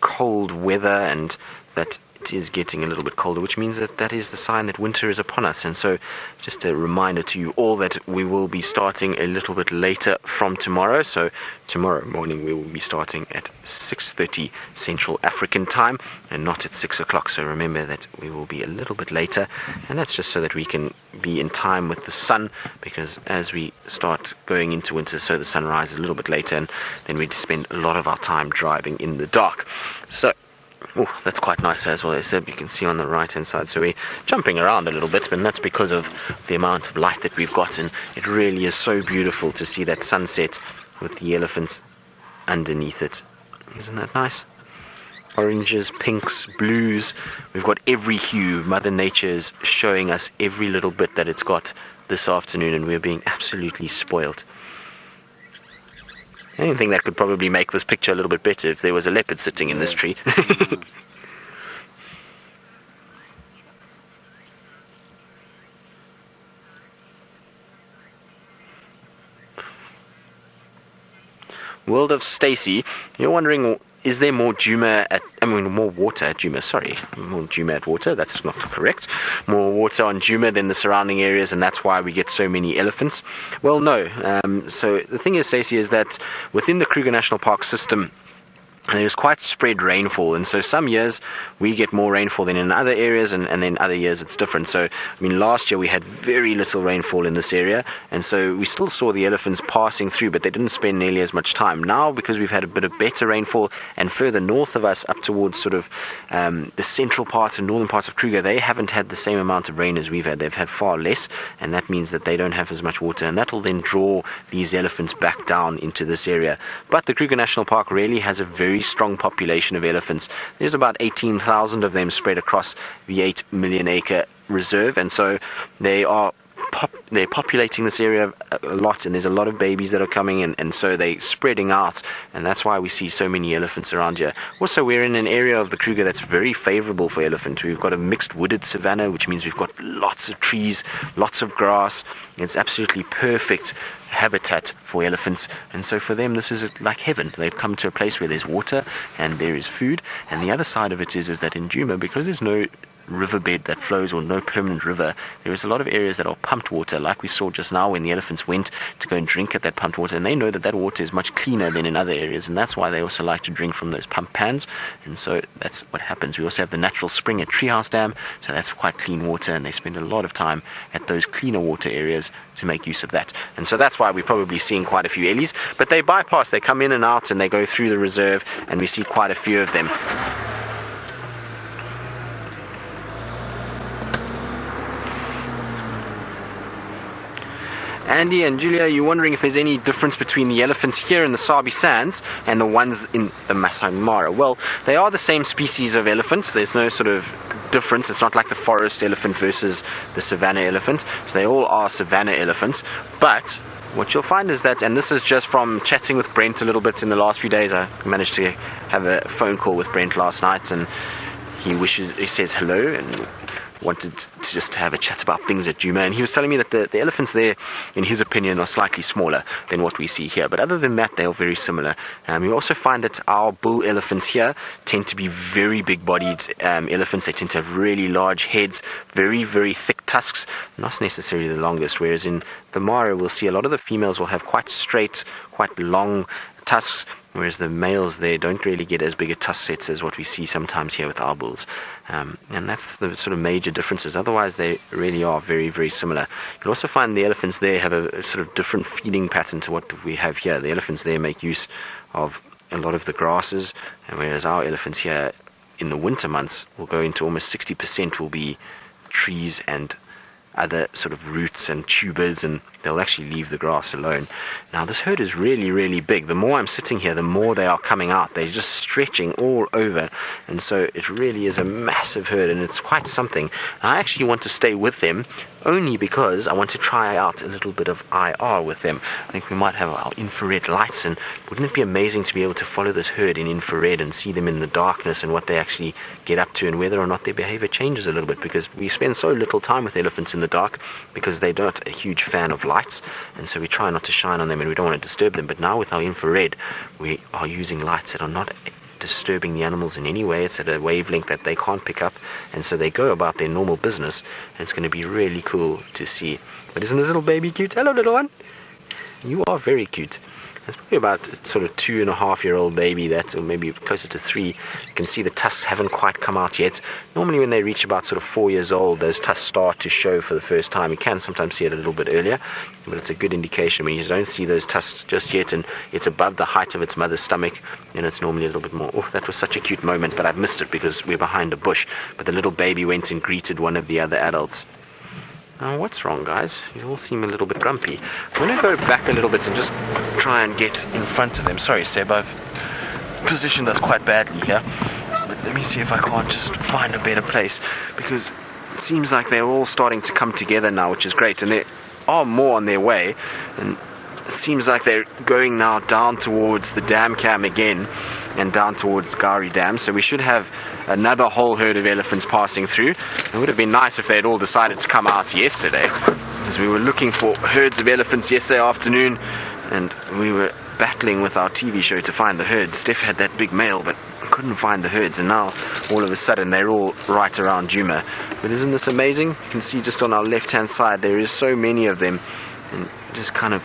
cold weather and that it is getting a little bit colder, which means that is the sign that winter is upon us. And so just a reminder to you all that we will be starting a little bit later from tomorrow. So tomorrow morning we will be starting at 6:30 Central African time and not at 6 o'clock. So remember that we will be a little bit later, and that's just so that we can be in time with the sun, because as we start going into winter, so the sun rises a little bit later, and then we'd spend a lot of our time driving in the dark. So that's quite nice as well, as you can see on the right hand side. So we're jumping around a little bit, but that's because of the amount of light that we've got, and it really is so beautiful to see that sunset with the elephants underneath it. Isn't that nice? Oranges, pinks, blues, we've got every hue. Mother Nature is showing us every little bit that it's got this afternoon, and we're being absolutely spoiled. The only thing that could probably make this picture a little bit better if there was a leopard sitting in this tree. World of Stacy, you're wondering, is there more Djuma more water at Djuma, more Djuma at water, that's not correct. More water on Djuma than the surrounding areas, and that's why we get so many elephants? Well, no. So the thing is, Stacey, is that within the Kruger National Park system, there's quite spread rainfall, and so some years we get more rainfall than in other areas, and then other years it's different. So, last year we had very little rainfall in this area, and so we still saw the elephants passing through, but they didn't spend nearly as much time. Now, because we've had a bit of better rainfall, and further north of us, up towards sort of the central parts and northern parts of Kruger, they haven't had the same amount of rain as we've had. They've had far less, and that means that they don't have as much water, and that will then draw these elephants back down into this area. But the Kruger National Park really has a very strong population of elephants. There's about 18,000 of them spread across the 8 million acre reserve, and so they're populating this area a lot, and there's a lot of babies that are coming in, and so they're spreading out, and that's why we see so many elephants around here. Also, we're in an area of the Kruger that's very favorable for elephant. We've got a mixed wooded savanna, which means we've got lots of trees, lots of grass. It's absolutely perfect habitat for elephants, and so for them this is like heaven. They've come to a place where there's water and there is food. And the other side of it is that in Djuma, because there's no riverbed that flows, or no permanent river, there is a lot of areas that are pumped water, like we saw just now when the elephants went to go and drink at that pumped water, and they know that water is much cleaner than in other areas, and that's why they also like to drink from those pump pans. And so that's what happens. We also have the natural spring at Treehouse Dam, so that's quite clean water, and they spend a lot of time at those cleaner water areas to make use of that. And so that's why we're probably seeing quite a few Ellies, but they bypass, they come in and out, and they go through the reserve, and we see quite a few of them. Andy and Julia, you're wondering if there's any difference between the elephants here in the Sabi Sands and the ones in the Masai Mara. Well, they are the same species of elephants. There's no sort of difference. It's not like the forest elephant versus the savanna elephant. So they all are savanna elephants. But what you'll find is that, and this is just from chatting with Brent a little bit in the last few days, I managed to have a phone call with Brent last night, and he says hello, and wanted to just have a chat about things at Djuma, and he was telling me that the elephants there, in his opinion, are slightly smaller than what we see here. But other than that, they are very similar. We also find that our bull elephants here tend to be very big-bodied elephants. They tend to have really large heads, very, very thick tusks, not necessarily the longest, whereas in the Mara, we'll see a lot of the females will have quite straight, quite long tusks, whereas the males there don't really get as big a tusk sets as what we see sometimes here with our bulls. And that's the sort of major differences. Otherwise, they really are very, very similar. You'll also find the elephants there have a sort of different feeding pattern to what we have here. The elephants there make use of a lot of the grasses, and whereas our elephants here in the winter months will go into almost 60% will be trees and other sort of roots and tubers, and they'll actually leave the grass alone. Now this herd is really, really big. The more I'm sitting here, the more they are coming out. They're just stretching all over, and so it really is a massive herd, and it's quite something. And I actually want to stay with them only because I want to try out a little bit of IR with them. I think we might have our infrared lights, and wouldn't it be amazing to be able to follow this herd in infrared and see them in the darkness and what they actually get up to and whether or not their behavior changes a little bit, because we spend so little time with elephants in the dark because they're not a huge fan of lights, and so we try not to shine on them and we don't want to disturb them. But now with our infrared, we are using lights that are not disturbing the animals in any way. It's at a wavelength that they can't pick up, and so they go about their normal business, and it's going to be really cool to see. But isn't this little baby cute? Hello, little one. You are very cute. It's probably about sort of 2.5-year-old baby, that, or maybe closer to 3. You can see the tusks haven't quite come out yet. Normally when they reach about sort of 4 years old, those tusks start to show for the first time. You can sometimes see it a little bit earlier, but it's a good indication when you don't see those tusks just yet and it's above the height of its mother's stomach, then it's normally a little bit more. Oh, that was such a cute moment, but I've missed it because we're behind a bush. But the little baby went and greeted one of the other adults. Now, what's wrong, guys? You all seem a little bit grumpy. I'm going to go back a little bit and just try and get in front of them. Sorry, Seb, I've positioned us quite badly here. But let me see if I can't just find a better place, because it seems like they're all starting to come together now, which is great. And there are more on their way. And it seems like they're going now down towards the dam cam again and down towards Gari Dam. So we should have another whole herd of elephants passing through. It would have been nice if they had all decided to come out yesterday, because we were looking for herds of elephants yesterday afternoon, and we were battling with our TV show to find the herds. Steph had that big male, but couldn't find the herds, and now all of a sudden they're all right around Djuma. But isn't this amazing? You can see just on our left hand side there is so many of them, and just kind of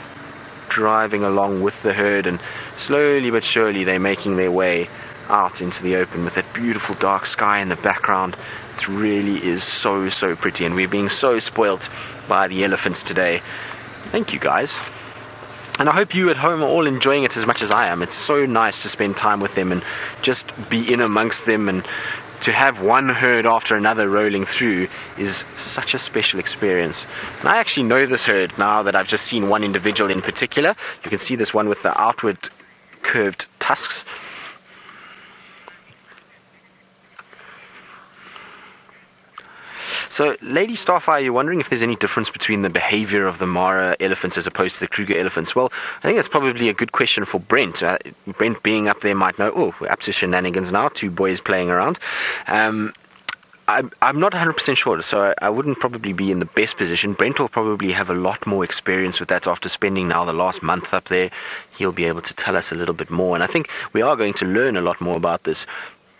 driving along with the herd, and slowly but surely they're making their way out into the open with that beautiful dark sky in the background. It really is so, so pretty, and we're being so spoilt by the elephants today. Thank you, guys. And I hope you at home are all enjoying it as much as I am. It's so nice to spend time with them and just be in amongst them, and to have one herd after another rolling through is such a special experience. And I actually know this herd now that I've just seen one individual in particular. You can see this one with the outward curved tusks. So, Lady Starfire, you're wondering if there's any difference between the behavior of the Mara elephants as opposed to the Kruger elephants. Well, I think that's probably a good question for Brent. Brent being up there might know, oh, we're up to shenanigans now, 2 boys playing around. I'm not 100% sure, so I wouldn't probably be in the best position. Brent will probably have a lot more experience with that after spending now the last month up there. He'll be able to tell us a little bit more, and I think we are going to learn a lot more about this.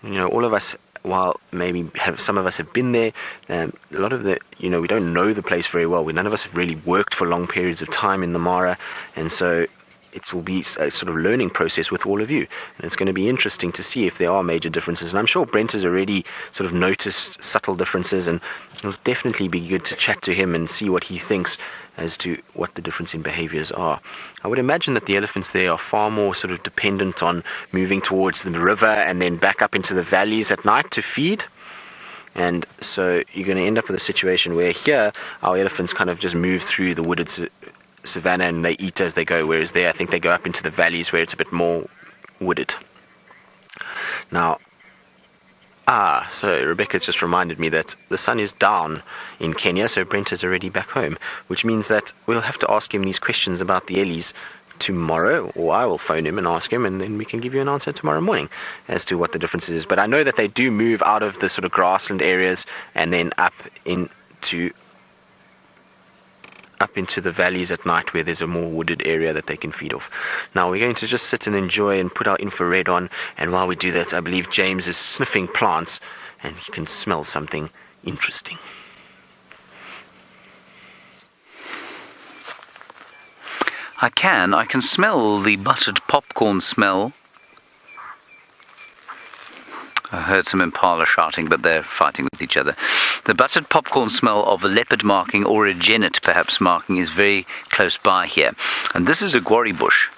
You know, all of us, while maybe some of us have been there, a lot of the, we don't know the place very well. None of us have really worked for long periods of time in the Mara, and so it will be a sort of learning process with all of you. And it's going to be interesting to see if there are major differences. And I'm sure Brent has already sort of noticed subtle differences, and it'll definitely be good to chat to him and see what he thinks as to what the difference in behaviors are. I would imagine that the elephants there are far more sort of dependent on moving towards the river and then back up into the valleys at night to feed. And so you're going to end up with a situation where here our elephants kind of just move through the wooded savanna and they eat as they go, whereas there I think they go up into the valleys where it's a bit more wooded. Now, so Rebecca's just reminded me that the sun is down in Kenya, so Brent is already back home, which means that we'll have to ask him these questions about the Ellies tomorrow, or I will phone him and ask him, and then we can give you an answer tomorrow morning as to what the difference is. But I know that they do move out of the sort of grassland areas and then up into the valleys at night, where there's a more wooded area that they can feed off. Now we're going to just sit and enjoy and put our infrared on, and while we do that, I believe James is sniffing plants and he can smell something interesting. I can smell the buttered popcorn smell. I heard some impala shouting, but they're fighting with each other. The buttered popcorn smell of a leopard marking, or a genet perhaps marking, is very close by here. And this is a guarri bush.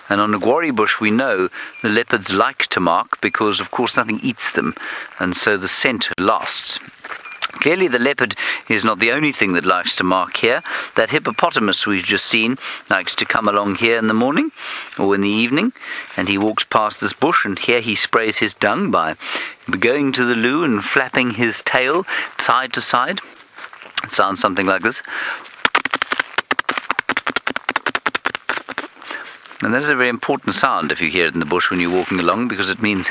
And on a guarri bush we know the leopards like to mark because of course nothing eats them, and so the scent lasts. Clearly the leopard is not the only thing that likes to mark here. That hippopotamus we've just seen likes to come along here in the morning or in the evening, and he walks past this bush, and here he sprays his dung by going to the loo and flapping his tail side to side. It sounds something like this. And that is a very important sound if you hear it in the bush when you're walking along, because it means,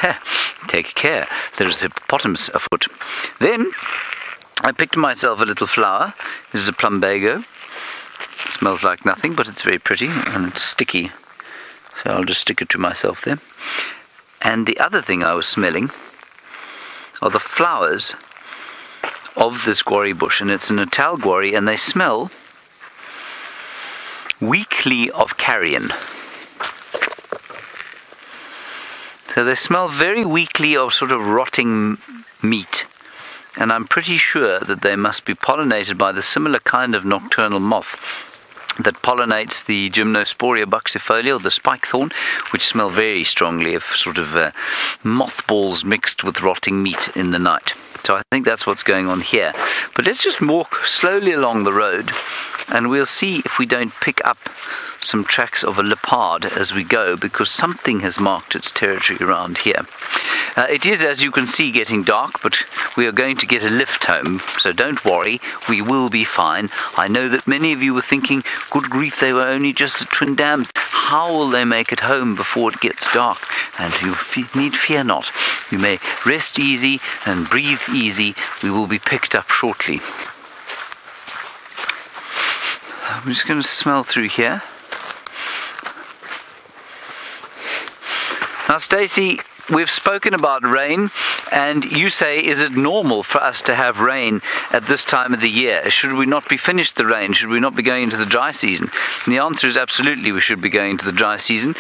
take care, there is a hippopotamus afoot. Then I picked myself a little flower. It is a plumbago. It smells like nothing, but it's very pretty and it's sticky. So I'll just stick it to myself there. And the other thing I was smelling are the flowers of this guarri bush. And it's an Natal guarri, and they smell weakly of carrion. So they smell very weakly of sort of rotting meat. And I'm pretty sure that they must be pollinated by the similar kind of nocturnal moth that pollinates the Gymnosporia buxifolia, or the spikethorn, which smell very strongly of sort of mothballs mixed with rotting meat in the night. So I think that's what's going on here. But let's just walk slowly along the road, and we'll see if we don't pick up some tracks of a leopard as we go, because something has marked its territory around here. It is, as you can see, getting dark, but we are going to get a lift home, so don't worry, we will be fine. I know that many of you were thinking, good grief, they were only just at Twin Dams. How will they make it home before it gets dark? And you need fear not. You may rest easy and breathe easy. We will be picked up shortly. I'm just going to smell through here. Now, Stacey, we've spoken about rain, and you say, is it normal for us to have rain at this time of the year? Should we not be finished the rain? Should we not be going into the dry season? And the answer is absolutely we should be going into the dry season.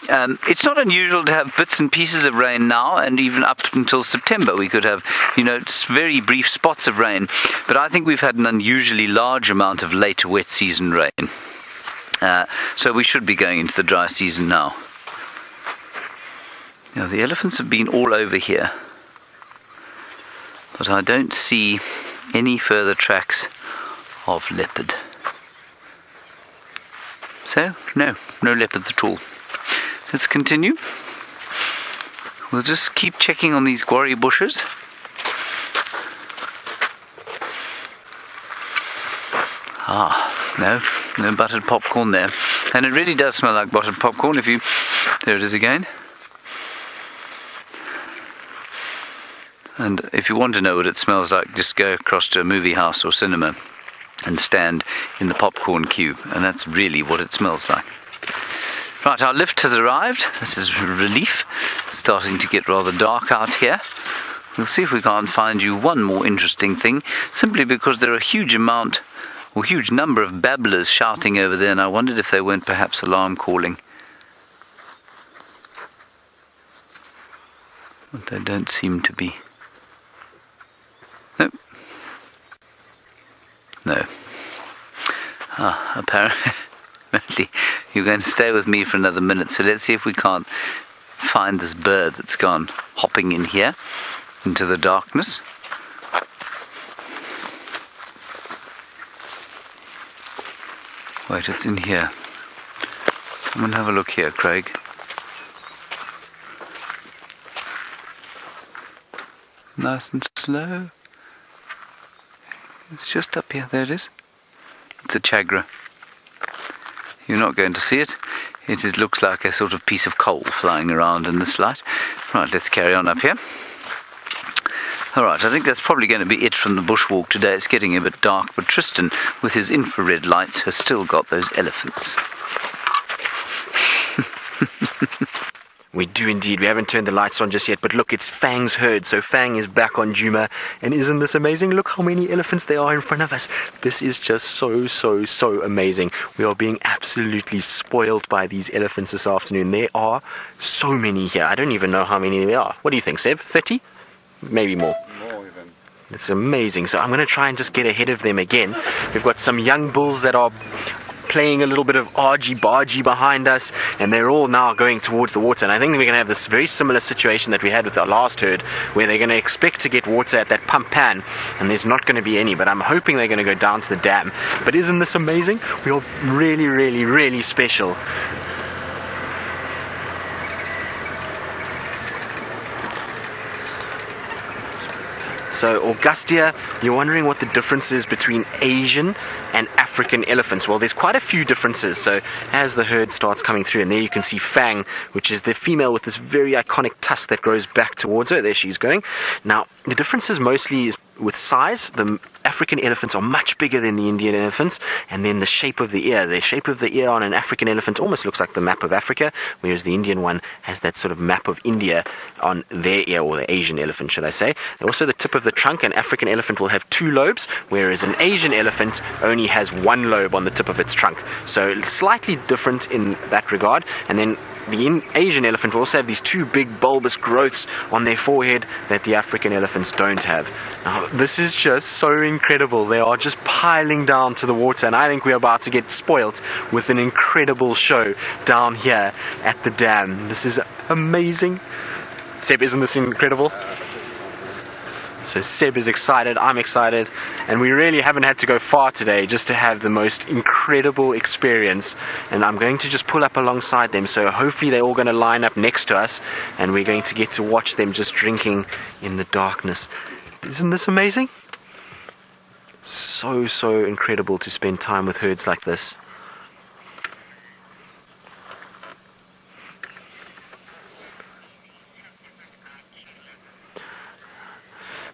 It's not unusual to have bits and pieces of rain now, and even up until September we could have, very brief spots of rain. But I think we've had an unusually large amount of late wet season rain. So we should be going into the dry season now. Now, the elephants have been all over here, but I don't see any further tracks of leopard. So, no leopards at all. Let's continue. We'll just keep checking on these guarri bushes. No buttered popcorn there. And it really does smell like buttered popcorn if you... There it is again. And if you want to know what it smells like, just go across to a movie house or cinema and stand in the popcorn queue, and that's really what it smells like. Right, our lift has arrived. This is a relief. It's starting to get rather dark out here. We'll see if we can't find you one more interesting thing, simply because there are a huge number of babblers shouting over there, and I wondered if they weren't perhaps alarm calling. But they don't seem to be. No. Apparently you're going to stay with me for another minute, so let's see if we can't find this bird that's gone hopping in here into the darkness. Wait, it's in here. Come and have a look here, Craig. Nice and slow. It's just up here. There it is. It's a chagra. You're not going to see it. looks like a sort of piece of coal flying around in this light. Right, let's carry on up here. Alright, I think that's probably going to be it from the bushwalk today. It's getting a bit dark, but Tristan, with his infrared lights, has still got those elephants. We do indeed. We haven't turned the lights on just yet, but look, it's Fang's herd. So Fang is back on Djuma, and isn't this amazing? Look how many elephants there are in front of us. This is just so amazing. We are being absolutely spoiled by these elephants this afternoon. There are so many here. I don't even know how many there are. What do you think, Seb? 30? Maybe more. More even. It's amazing. So I'm going to try and just get ahead of them again. We've got some young bulls that are playing a little bit of argy-bargy behind us, and they're all now going towards the water. And I think we're going to have this very similar situation that we had with our last herd, where they're going to expect to get water at that pump pan, and there's not going to be any, but I'm hoping they're going to go down to the dam. But isn't this amazing? We are really special. So Augustia, you're wondering what the difference is between Asian and African elephants. Well, there's quite a few differences. So as the herd starts coming through, and there you can see Fang, which is the female with this very iconic tusk that grows back towards her. There she's going. Now, the differences mostly is with size. The African elephants are much bigger than the Indian elephants, and then the shape of the ear. The shape of the ear on an African elephant almost looks like the map of Africa, whereas the Indian one has that sort of map of India on their ear, or the Asian elephant, should I say. Also, the tip of the trunk, an African elephant will have 2 lobes, whereas an Asian elephant only has 1 lobe on the tip of its trunk. So slightly different in that regard. And then the Asian elephant will also have these 2 big bulbous growths on their forehead that the African elephants don't have. Now, this is just so incredible. They are just piling down to the water, and I think we're about to get spoilt with an incredible show down here at the dam. This is amazing. Seb, isn't this incredible? So Seb is excited, I'm excited, and we really haven't had to go far today just to have the most incredible experience. And I'm going to just pull up alongside them, so hopefully they're all going to line up next to us, and we're going to get to watch them just drinking in the darkness. Isn't this amazing? So incredible to spend time with herds like this.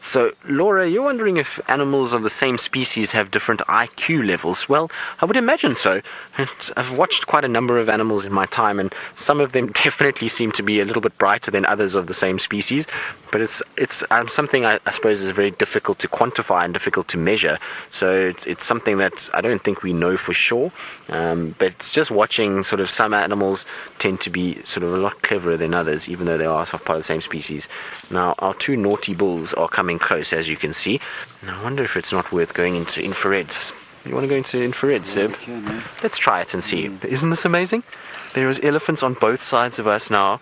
So, Laura, you're wondering if animals of the same species have different IQ levels. Well, I would imagine so. I've watched quite a number of animals in my time, and some of them definitely seem to be a little bit brighter than others of the same species. But it's something I suppose is very difficult to quantify and difficult to measure. So it's something that I don't think we know for sure. But just watching sort of some animals tend to be sort of a lot cleverer than others, even though they are part of the same species. Now, our 2 naughty bulls are coming close, as you can see. Now, I wonder if it's not worth going into infrared. You want to go into infrared, Seb? Let's try it and see. Isn't this amazing? There is elephants on both sides of us now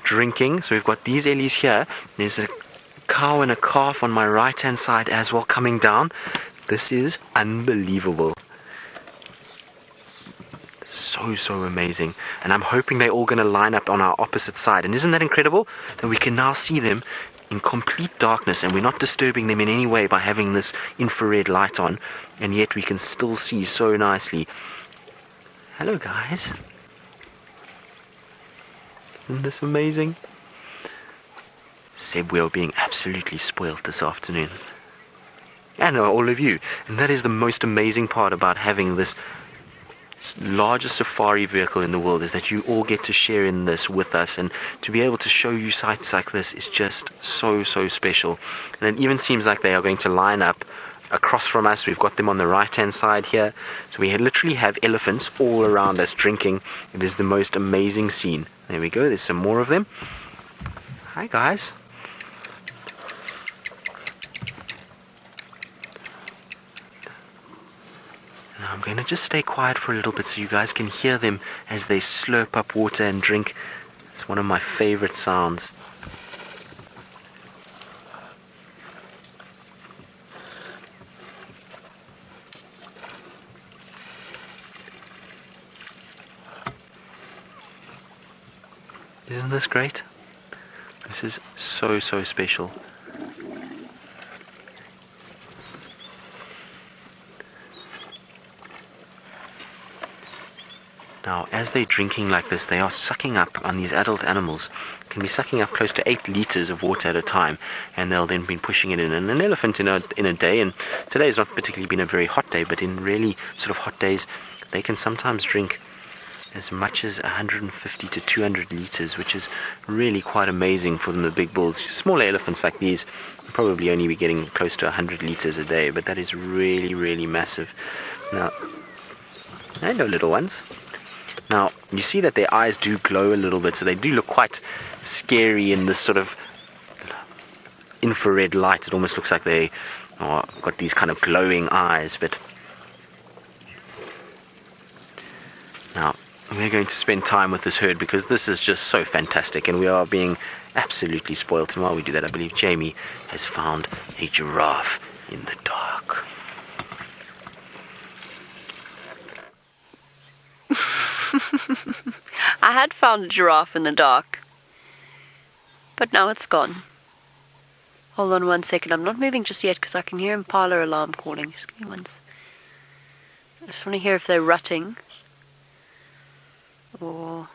drinking. So we've got these Ellies here. There's a cow and a calf on my right hand side as well coming down. This is unbelievable. So amazing. And I'm hoping they're all going to line up on our opposite side. And isn't that incredible? That we can now see them in complete darkness, and we're not disturbing them in any way by having this infrared light on, and yet we can still see so nicely. Hello, guys. Isn't this amazing? Seb, we are being absolutely spoiled this afternoon. And all of you. And that is the most amazing part about having this largest safari vehicle in the world, is that you all get to share in this with us, and to be able to show you sights like this is just so special. And it even seems like they are going to line up across from us. We've got them on the right hand side here, so we literally have elephants all around us drinking. It is the most amazing scene. There we go, there's some more of them. Hi guys. Now I'm going to just stay quiet for a little bit so you guys can hear them as they slurp up water and drink. It's one of my favorite sounds. Isn't this great? This is so special. Now, as they're drinking like this, they are sucking up on these adult animals, can be sucking up close to 8 liters of water at a time, and they'll then be pushing it in. And an elephant in a day, and today's not particularly been a very hot day, but in really sort of hot days, they can sometimes drink as much as 150 to 200 liters, which is really quite amazing for the big bulls. Smaller elephants like these will probably only be getting close to 100 liters a day, but that is really, really massive. Now, hello, little ones. Now, you see that their eyes do glow a little bit, so they do look quite scary in this sort of infrared light. It almost looks like they got these kind of glowing eyes. But now, we're going to spend time with this herd because this is just so fantastic, and we are being absolutely spoiled. And while we do that, I believe Jamie has found a giraffe in the dark. I had found a giraffe in the dark, but now it's gone. Hold on 1 second. I'm not moving just yet because I can hear impala alarm calling. Just give me once. I just want to hear if they're rutting or...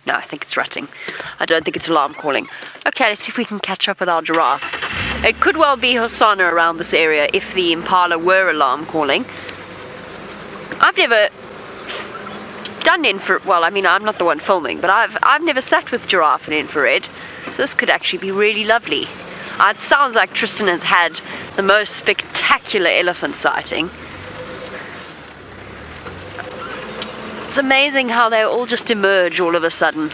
No, I think it's rutting. I don't think it's alarm calling. Okay, let's see if we can catch up with our giraffe. It could well be Hosanna around this area if the impala were alarm calling. I've never done infrared. Well, I mean, I'm not the one filming, but I've never sat with giraffe in infrared, so this could actually be really lovely. It sounds like Tristan has had the most spectacular elephant sighting. It's amazing how they all just emerge all of a sudden.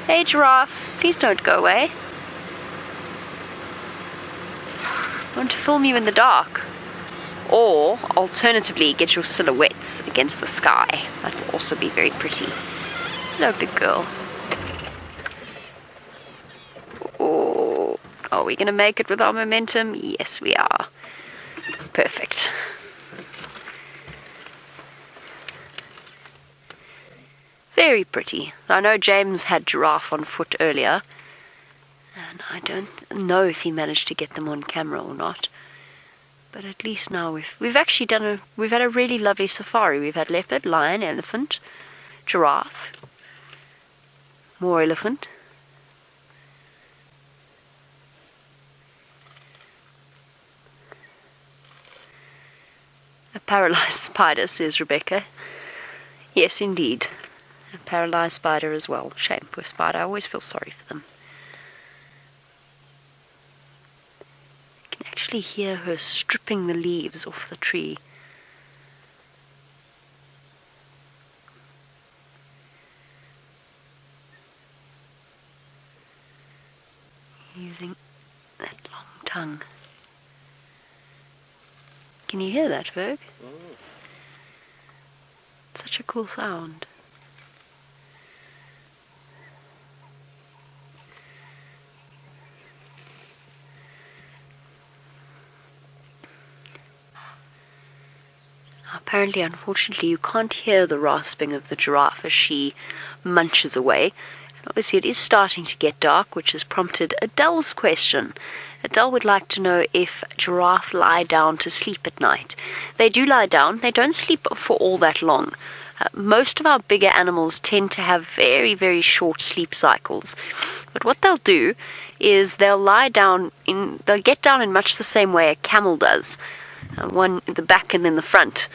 Hey, giraffe, please don't go away. I want to film you in the dark, or alternatively get your silhouettes against the sky. That will also be very pretty. Hello, big girl. Oh, are we going to make it with our momentum? Yes, we are. Perfect. Very pretty. I know James had giraffe on foot earlier, and I don't know if he managed to get them on camera or not. But at least now we've actually we've had a really lovely safari. We've had leopard, lion, elephant, giraffe, more elephant. A paralyzed spider, says Rebecca. Yes, indeed. A paralyzed spider as well. Shame, poor spider. I always feel sorry for them. Actually hear her stripping the leaves off the tree. Using that long tongue. Can you hear that, Ferg? Such a cool sound. Apparently, unfortunately, you can't hear the rasping of the giraffe as she munches away. And obviously, it is starting to get dark, which has prompted Adele's question. Adele would like to know if giraffe lie down to sleep at night. They do lie down. They don't sleep for all that long. Most of our bigger animals tend to have very, very short sleep cycles. But what they'll do is they'll get down in much the same way a camel does. One at the back and then the front.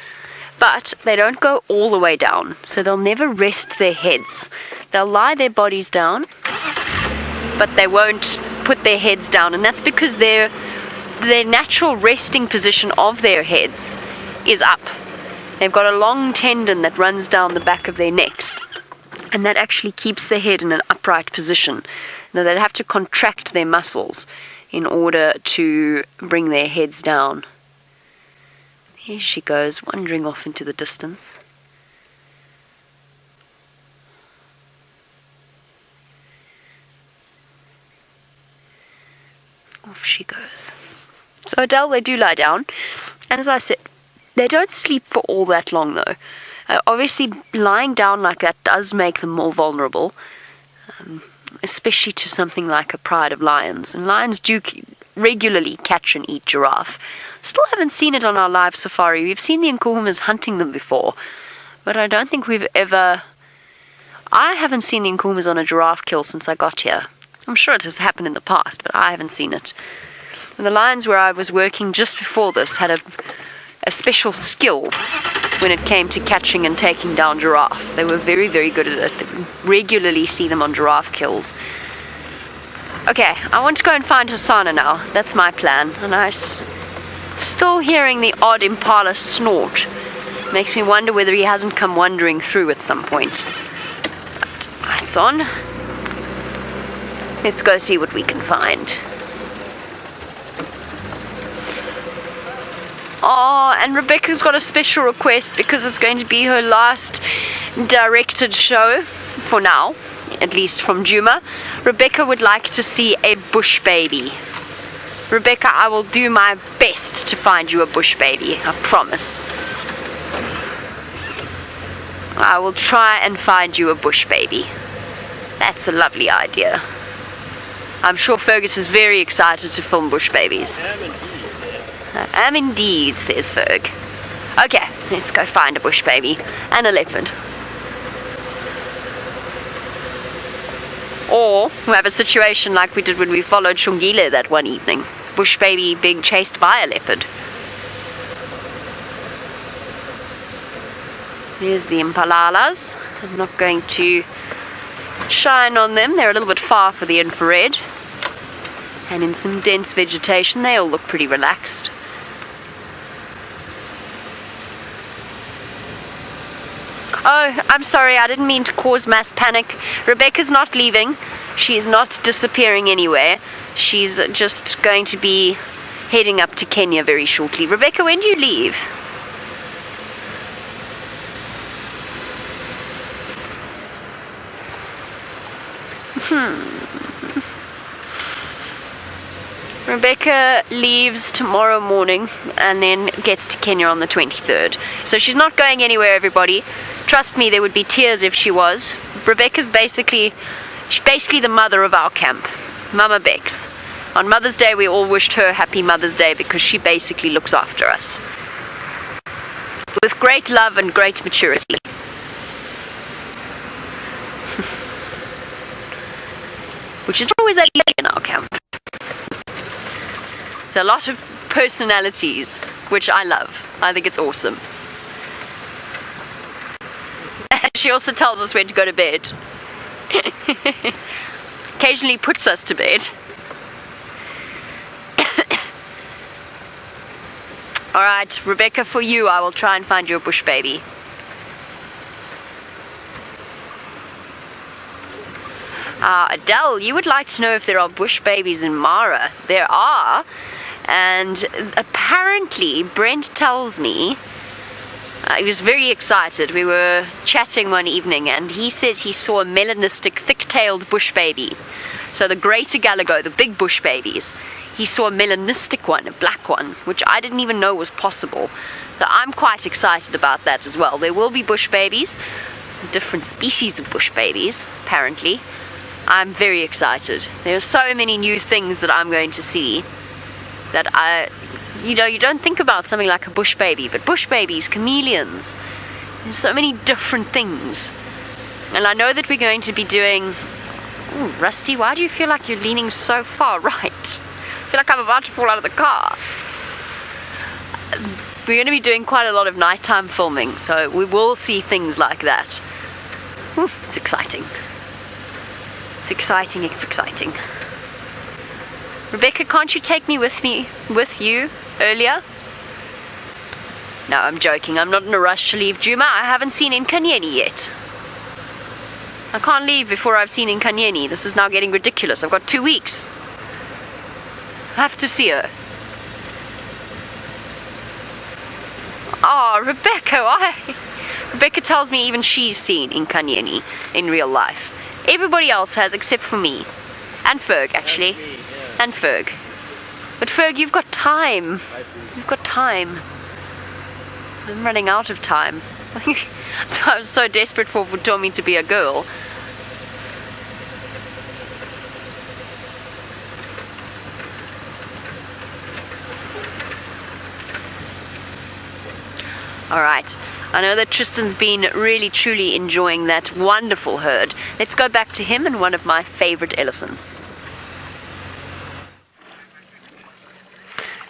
But they don't go all the way down, so they'll never rest their heads. They'll lie their bodies down, but they won't put their heads down, and that's because their natural resting position of their heads is up. They've got a long tendon that runs down the back of their necks, and that actually keeps their head in an upright position. Now, they'd have to contract their muscles in order to bring their heads down. Here she goes, wandering off into the distance. Off she goes. So Adele, they do lie down, and as I said, they don't sleep for all that long though. Obviously, lying down like that does make them more vulnerable, especially to something like a pride of lions. And lions do regularly catch and eat giraffe. Still haven't seen it on our live safari. We've seen the Nkuhumas hunting them before, but I don't think I haven't seen the Nkuhumas on a giraffe kill since I got here. I'm sure it has happened in the past, but I haven't seen it. And the lions where I was working just before this had a special skill when it came to catching and taking down giraffe. They were very, very good at it. They regularly see them on giraffe kills. Okay, I want to go and find Hosanna now. That's my plan. And still hearing the odd impala snort. Makes me wonder whether he hasn't come wandering through at some point. But lights on. Let's go see what we can find. Oh, and Rebecca's got a special request because it's going to be her last directed show for now, at least from Djuma. Rebecca would like to see a bush baby. Rebecca, I will do my best to find you a bush baby, I promise. I will try and find you a bush baby. That's a lovely idea. I'm sure Fergus is very excited to film bush babies. I am indeed, says Ferg. Okay, let's go find a bush baby and a leopard. Or we have a situation like we did when we followed Shungile that one evening. Bush baby being chased by a leopard. There's the impalalas. I'm not going to shine on them. They're a little bit far for the infrared. And in some dense vegetation, they all look pretty relaxed. Oh, I'm sorry, I didn't mean to cause mass panic. Rebecca's not leaving. She's not disappearing anywhere. She's just going to be heading up to Kenya very shortly. Rebecca, when do you leave? Rebecca leaves tomorrow morning and then gets to Kenya on the 23rd. So she's not going anywhere, everybody. Trust me, there would be tears if she was. Rebecca's basically the mother of our camp, Mama Bex. On Mother's Day, we all wished her happy Mother's Day because she basically looks after us with great love and great maturity. Which is not always that easy in our camp. There's a lot of personalities, which I love. I think it's awesome. She also tells us when to go to bed. Occasionally puts us to bed. Alright, Rebecca, for you, I will try and find you a bush baby. Adele, you would like to know if there are bush babies in Mara. There are. And apparently, Brent tells me, he was very excited. We were chatting one evening and he says he saw a melanistic, thick-tailed bush baby. So the greater Galago, the big bush babies, he saw a melanistic one, a black one, which I didn't even know was possible. So I'm quite excited about that as well. There will be bush babies, different species of bush babies, apparently. I'm very excited. There are so many new things that I'm going to see that you don't think about something like a bush baby, but bush babies, chameleons, there's so many different things. And I know that we're going to be doing... Ooh, Rusty, why do you feel like you're leaning so far right? I feel like I'm about to fall out of the car. We're going to be doing quite a lot of nighttime filming, so we will see things like that. Ooh, it's exciting. It's exciting, it's exciting. Rebecca, can't you take me with you earlier? No, I'm joking. I'm not in a rush to leave Djuma. I haven't seen Nkanyeni yet. I can't leave before I've seen Nkanyeni. This is now getting ridiculous. I've got 2 weeks. I have to see her. Oh, Rebecca, Rebecca tells me even she's seen Nkanyeni in real life. Everybody else has except for me. And Ferg, actually. And Ferg. But Ferg, you've got time. You've got time. I'm running out of time. So I was so desperate for Tommy to be a girl. All right. I know that Tristan's been really, truly enjoying that wonderful herd. Let's go back to him and one of my favorite elephants.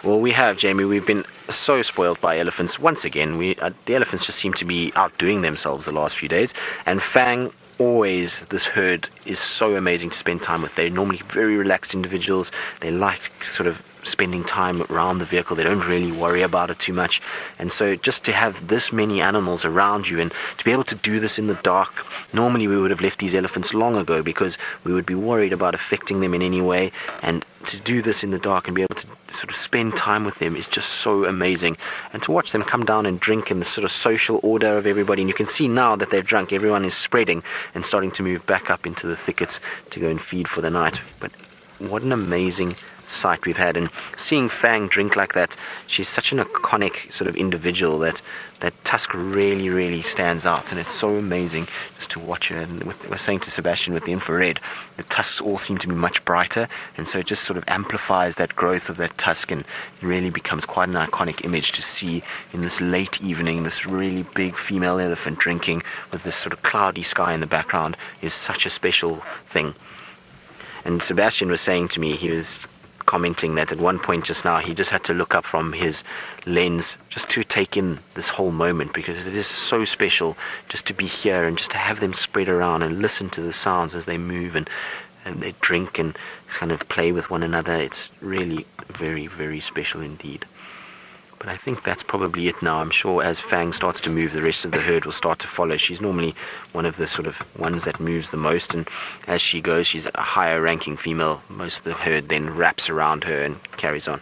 Well, we have, Jamie. We've been so spoiled by elephants. Once again, the elephants just seem to be outdoing themselves the last few days. And Fang, always, this herd is so amazing to spend time with. They're normally very relaxed individuals. They like sort of spending time around the vehicle. They don't really worry about it too much. And so just to have this many animals around you and to be able to do this in the dark, normally we would have left these elephants long ago because we would be worried about affecting them in any way. And to do this in the dark and be able to sort of spend time with them is just so amazing. And to watch them come down and drink in the sort of social order of everybody, and you can see now that they've drunk, everyone is spreading and starting to move back up into the thickets to go and feed for the night. But what an amazing sight we've had, and seeing Fang drink like that, she's such an iconic sort of individual that tusk really stands out, and it's so amazing just to watch her. And we're saying to Sebastian, with the infrared, the tusks all seem to be much brighter, and so it just sort of amplifies that growth of that tusk and really becomes quite an iconic image to see in this late evening. This really big female elephant drinking with this sort of cloudy sky in the background is such a special thing. And Sebastian was saying to me, he was commenting that at one point just now he just had to look up from his lens just to take in this whole moment, because it is so special just to be here and just to have them spread around and listen to the sounds as they move and they drink and kind of play with one another. It's really very special indeed. But I think that's probably it now. I'm sure as Fang starts to move, the rest of the herd will start to follow. She's normally one of the sort of ones that moves the most, and as she goes, she's a higher ranking female. Most of the herd then wraps around her and carries on.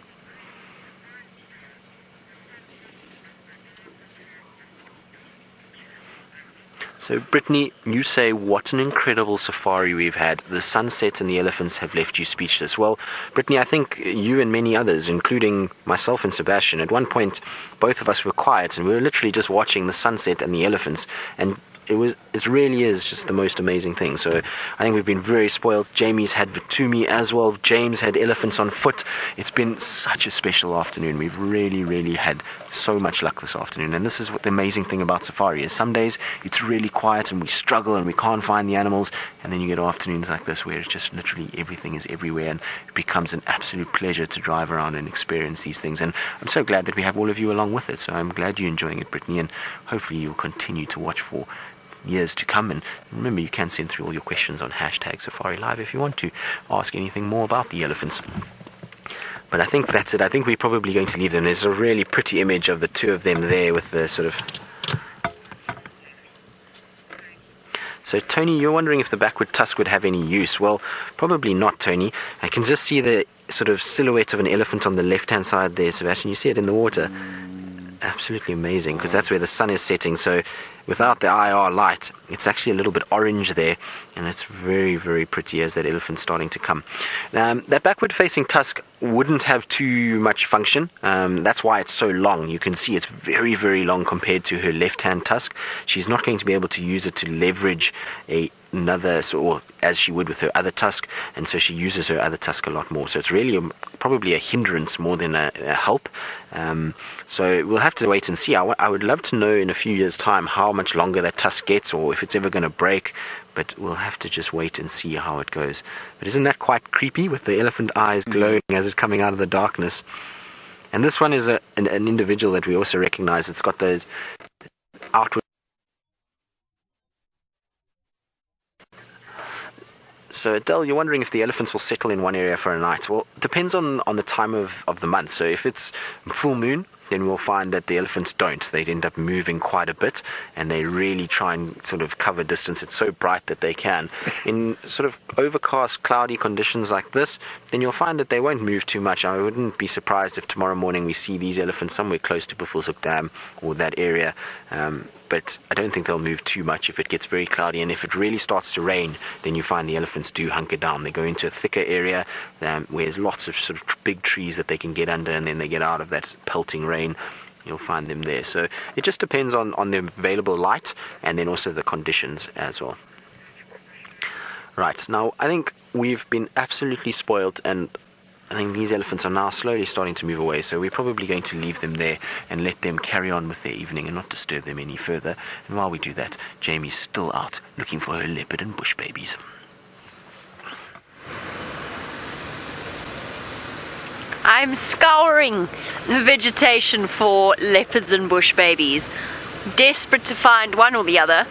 So, Brittany, you say, what an incredible safari we've had. The sunset and the elephants have left you speechless. Well, Brittany, I think you and many others, including myself and Sebastian, at one point, both of us were quiet and we were literally just watching the sunset and the elephants, and it really is just the most amazing thing. So I think we've been very spoiled. Jamie's had Vitumi as well. James had elephants on foot. It's been such a special afternoon. We've really had so much luck this afternoon. And this is what the amazing thing about safari is. Some days it's really quiet and we struggle and we can't find the animals. And then you get afternoons like this where it's just literally everything is everywhere, and it becomes an absolute pleasure to drive around and experience these things. And I'm so glad that we have all of you along with it. So I'm glad you're enjoying it, Brittany, and hopefully you'll continue to watch for years to come. And remember, you can send through all your questions on #SafariLive if you want to ask anything more about the elephants. But I think that's it. I think we're probably going to leave them. There's a really pretty image of the two of them there with the sort of... So Tony, you're wondering if the backward tusk would have any use. Well, probably not, Tony. I can just see the sort of silhouette of an elephant on the left-hand side there, Sebastian. You see it in the water. Absolutely amazing, because that's where the sun is setting. So without the IR light, it's actually a little bit orange there, and it's very pretty as that elephant's starting to come. That backward facing tusk wouldn't have too much function. That's why it's so long. You can see it's very long compared to her left hand tusk. She's not going to be able to use it to leverage another, or as she would with her other tusk, and so she uses her other tusk a lot more. So it's really probably a hindrance more than a help. So we'll have to wait and see. I would love to know in a few years' time how much longer that tusk gets, or if it's ever going to break, but we'll have to just wait and see how it goes. But isn't that quite creepy, with the elephant eyes glowing as it's coming out of the darkness? And this one is an individual that we also recognize. It's got those outward... So, Adele, you're wondering if the elephants will settle in one area for a night. Well, it depends on the time of the month. So if it's full moon, then we'll find that the elephants don't. They'd end up moving quite a bit, and they really try and sort of cover distance. It's so bright that they can. In sort of overcast, cloudy conditions like this, then you'll find that they won't move too much. I wouldn't be surprised if tomorrow morning we see these elephants somewhere close to Buffelshoek Dam or that area. But I don't think they'll move too much if it gets very cloudy. And if it really starts to rain, then you find the elephants do hunker down. They go into a thicker area where there's lots of sort of big trees that they can get under, and then they get out of that pelting rain. You'll find them there. So it just depends on the available light and then also the conditions as well. Right, now I think we've been absolutely spoiled, and I think these elephants are now slowly starting to move away, so we're probably going to leave them there and let them carry on with their evening and not disturb them any further. And while we do that, Jamie's still out looking for her leopard and bush babies. I'm scouring the vegetation for leopards and bush babies, desperate to find one or the other.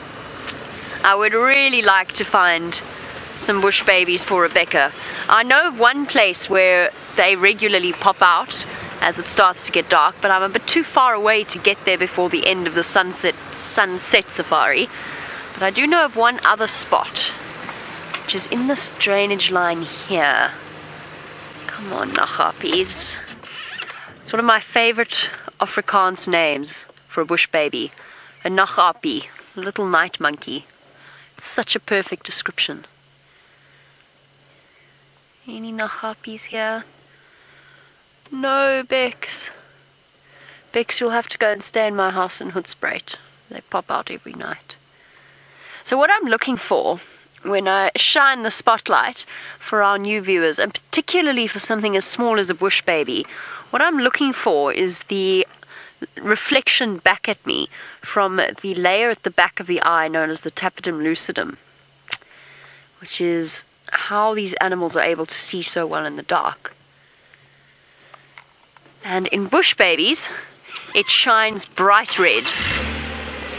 I would really like to find some bush babies for Rebecca. I know of one place where they regularly pop out as it starts to get dark, but I'm a bit too far away to get there before the end of the sunset safari. But I do know of one other spot, which is in this drainage line here. Come on, Nachappies. It's one of my favorite Afrikaans names for a bush baby. A Nachappie, a little night monkey. It's such a perfect description. Any Nachappies here? No, Bex. Bex, you'll have to go and stay in my house in Hoedspruit. They pop out every night. So what I'm looking for when I shine the spotlight for our new viewers, and particularly for something as small as a bush baby, what I'm looking for is the reflection back at me from the layer at the back of the eye known as the tapetum lucidum, which is how these animals are able to see so well in the dark. And in bush babies, it shines bright red.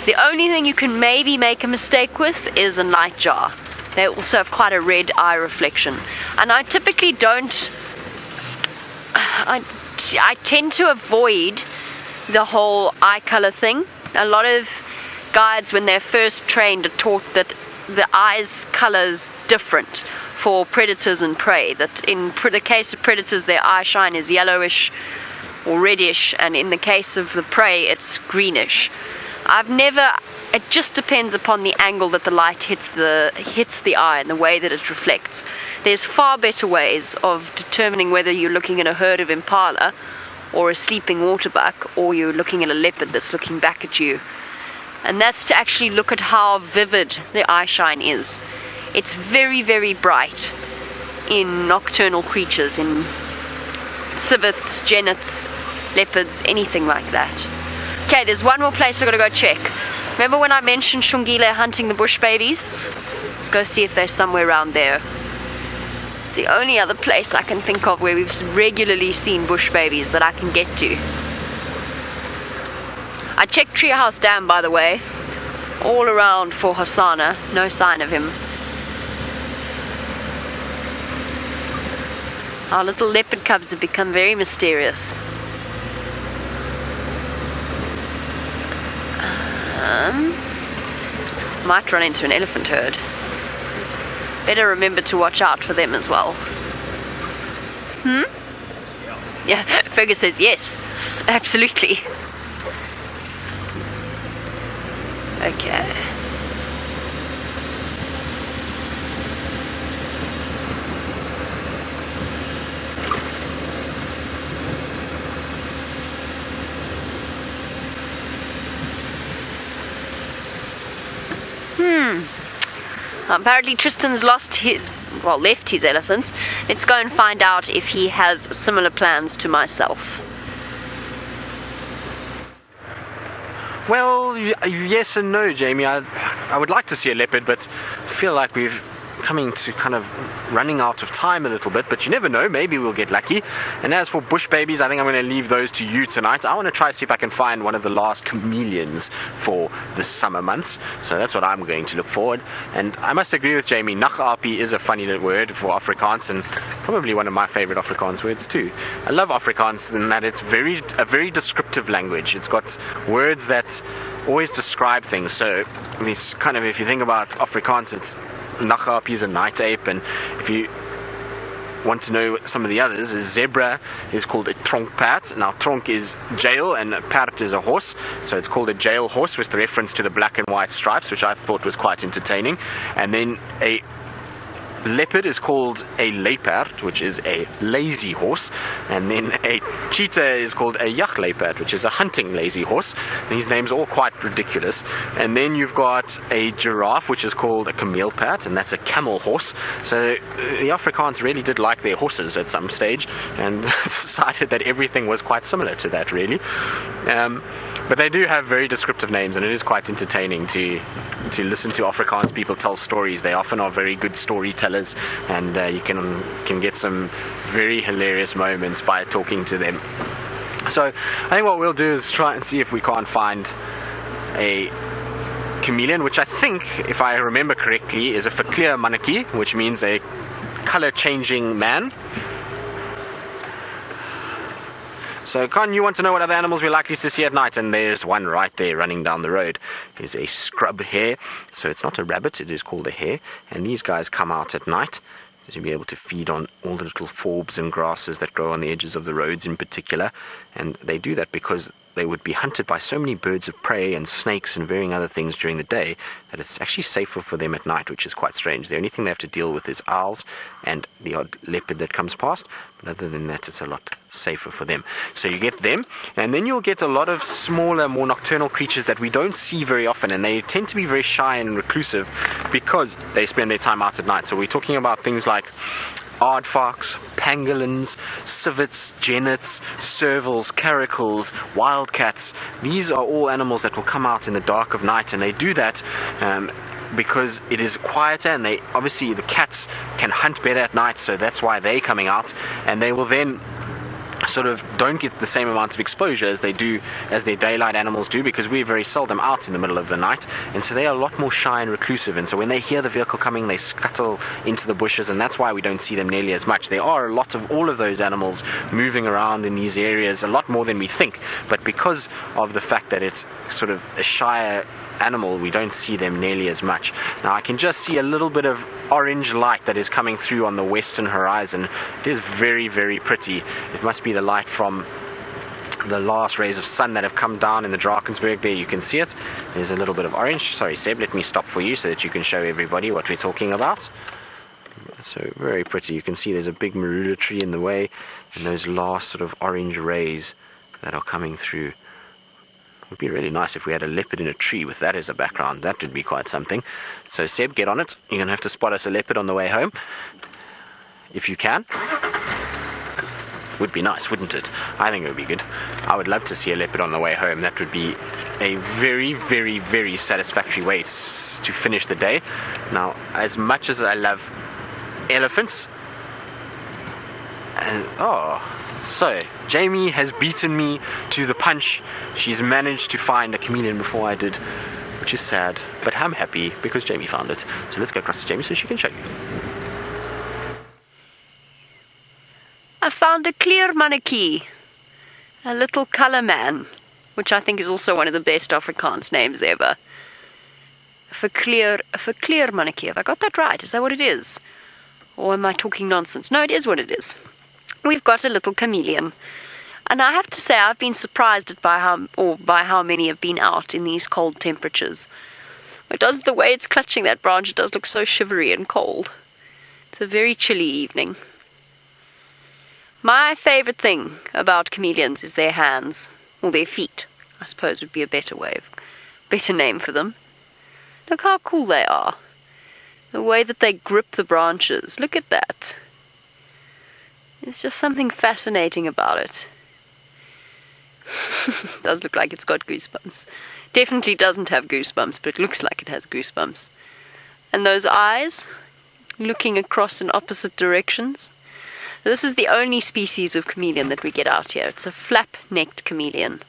The only thing you can maybe make a mistake with is a nightjar. They also have quite a red eye reflection. And I typically don't... I tend to avoid the whole eye color thing. A lot of guides, when they're first trained, are taught that the eye's color's different for predators and prey. That in the case of predators, their eye shine is yellowish or reddish, and in the case of the prey, it's greenish. It just depends upon the angle that the light hits the eye and the way that it reflects. There's far better ways of determining whether you're looking at a herd of impala or a sleeping waterbuck, or you're looking at a leopard that's looking back at you. And that's to actually look at how vivid the eye shine is. It's very, very bright in nocturnal creatures, in civets, genets, leopards, anything like that. Okay, there's one more place I've got to go check. Remember when I mentioned Shungile hunting the bush babies? Let's go see if they're somewhere around there. It's the only other place I can think of where we've regularly seen bush babies that I can get to. I checked Treehouse Dam, by the way, all around for Hosanna. No sign of him. Our little leopard cubs have become very mysterious. Might run into an elephant herd. Better remember to watch out for them as well. Yeah, Fergus says yes. Absolutely. Okay. Apparently Tristan's left his elephants. Let's go and find out if he has similar plans to myself. Well, yes and no, Jamie. I would like to see a leopard, but I feel like we're coming to kind of running out of time a little bit, but you never know, maybe we'll get lucky. And as for bush babies, I think I'm going to leave those to you tonight. I want to try to see if I can find one of the last chameleons for the summer months, so that's what I'm going to look forward. And I must agree with Jamie, Nachappie is a funny little word for Afrikaans, and probably one of my favorite Afrikaans words too. I love Afrikaans in that it's a very descriptive language. It's got words that always describe things. So it's kind of, if you think about Afrikaans, it's Nachappie is a night ape, and if you want to know some of the others, a zebra is called a tronkpaard. Now tronk is jail and paard is a horse, so it's called a jail horse with reference to the black and white stripes, which I thought was quite entertaining. And then a leopard is called a leopard, which is a lazy horse, and then a cheetah is called a leopard, which is a hunting lazy horse. These names are all quite ridiculous. And then you've got a giraffe, which is called a camelepard, and that's a camel horse. So the Afrikaans really did like their horses at some stage, and decided that everything was quite similar to that, really. But they do have very descriptive names, and it is quite entertaining to listen to Afrikaans people tell stories. They often are very good storytellers, and you can get some very hilarious moments by talking to them. So I think what we'll do is try and see if we can't find a chameleon, which I think, if I remember correctly, is a verkleur mannetjie, which means a color-changing man. So, Con, you want to know what other animals we're likely to see at night? And there's one right there running down the road. There's a scrub hare. So it's not a rabbit, it is called a hare. And these guys come out at night to be able to feed on all the little forbs and grasses that grow on the edges of the roads in particular. And they do that because they would be hunted by so many birds of prey and snakes and varying other things during the day that it's actually safer for them at night, which is quite strange. The only thing they have to deal with is owls and the odd leopard that comes past, but other than that, it's a lot safer for them. So you get them, and then you'll get a lot of smaller, more nocturnal creatures that we don't see very often, and they tend to be very shy and reclusive because they spend their time out at night. So we're talking about things like aardvarks, pangolins, civets, jennets, servals, caracals, wildcats. These are all animals that will come out in the dark of night, and they do that because it is quieter, and they obviously, the cats can hunt better at night, so that's why they're coming out, and they will then sort of don't get the same amount of exposure as their daylight animals do, because we're very seldom out in the middle of the night, and so they are a lot more shy and reclusive, and so when they hear the vehicle coming, they scuttle into the bushes, and that's why we don't see them nearly as much. There are a lot of all of those animals moving around in these areas, a lot more than we think, but because of the fact that it's sort of a shyer animal, we don't see them nearly as much. Now I can just see a little bit of orange light that is coming through on the western horizon. It is very, very pretty. It must be the light from the last rays of sun that have come down in the Drakensberg. There you can see it. There's a little bit of orange. Sorry Seb, let me stop for you so that you can show everybody what we're talking about. So very pretty. You can see there's a big marula tree in the way, and those last sort of orange rays that are coming through. It would be really nice if we had a leopard in a tree with that as a background. That would be quite something. So Seb, get on it. You're going to have to spot us a leopard on the way home, if you can. Would be nice, wouldn't it? I think it would be good. I would love to see a leopard on the way home. That would be a very, very, very satisfactory way to finish the day. Now, as much as I love elephants, so Jamie has beaten me to the punch. She's managed to find a chameleon before I did, which is sad, but I'm happy because Jamie found it. So let's go across to Jamie so she can show you. I found a verkleur mannetjie, a little colour man, which I think is also one of the best Afrikaans names ever. A verkleur mannetjie. Have I got that right? Is that what it is? Or am I talking nonsense? No, it is what it is. We've got a little chameleon. And I have to say I've been surprised by how many have been out in these cold temperatures. It does, the way it's clutching that branch, it does look so shivery and cold. It's a very chilly evening. My favourite thing about chameleons is their hands, or their feet, I suppose would be a better name for them. Look how cool they are. The way that they grip the branches. Look at that. There's just something fascinating about it. It does look like it's got goosebumps. Definitely doesn't have goosebumps, but it looks like it has goosebumps. And those eyes, looking across in opposite directions. This is the only species of chameleon that we get out here. It's a flap-necked chameleon.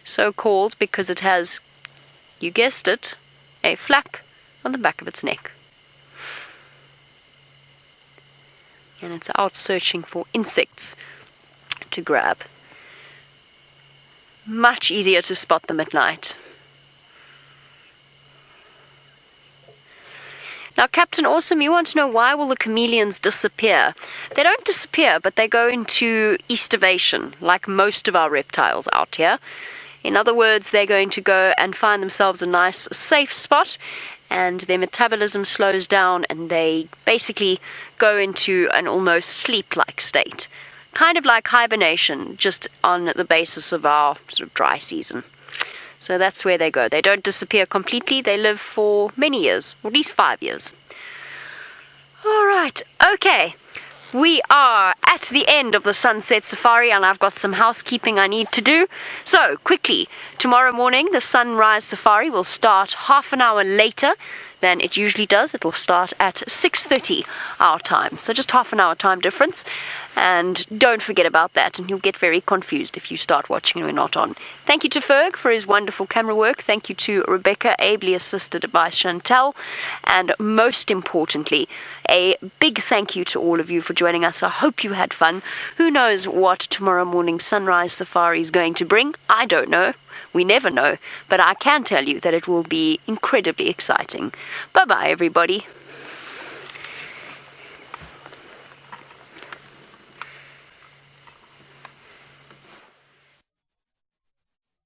So called because it has, you guessed it, a flap on the back of its neck. And it's out searching for insects to grab. Much easier to spot them at night. Now, Captain Awesome, you want to know why will the chameleons disappear? They don't disappear, but they go into estivation, like most of our reptiles out here. In other words, they're going to go and find themselves a nice, safe spot and their metabolism slows down, and they basically go into an almost sleep-like state. Kind of like hibernation, just on the basis of our sort of dry season. So that's where they go. They don't disappear completely. They live for many years, or at least 5 years. All right, okay. We are at the end of the sunset safari, and I've got some housekeeping I need to do. So, quickly, tomorrow morning the sunrise safari will start half an hour later than it usually does. It will start at 6:30 our time, so just half an hour time difference. And don't forget about that, and you'll get very confused if you start watching and we're not on. Thank you to Ferg for his wonderful camera work. Thank you to Rebecca, ably assisted by Chantel. And most importantly, a big thank you to all of you for joining us. I hope you had fun. Who knows what tomorrow morning's sunrise safari is going to bring? I don't know. We never know. But I can tell you that it will be incredibly exciting. Bye-bye, everybody.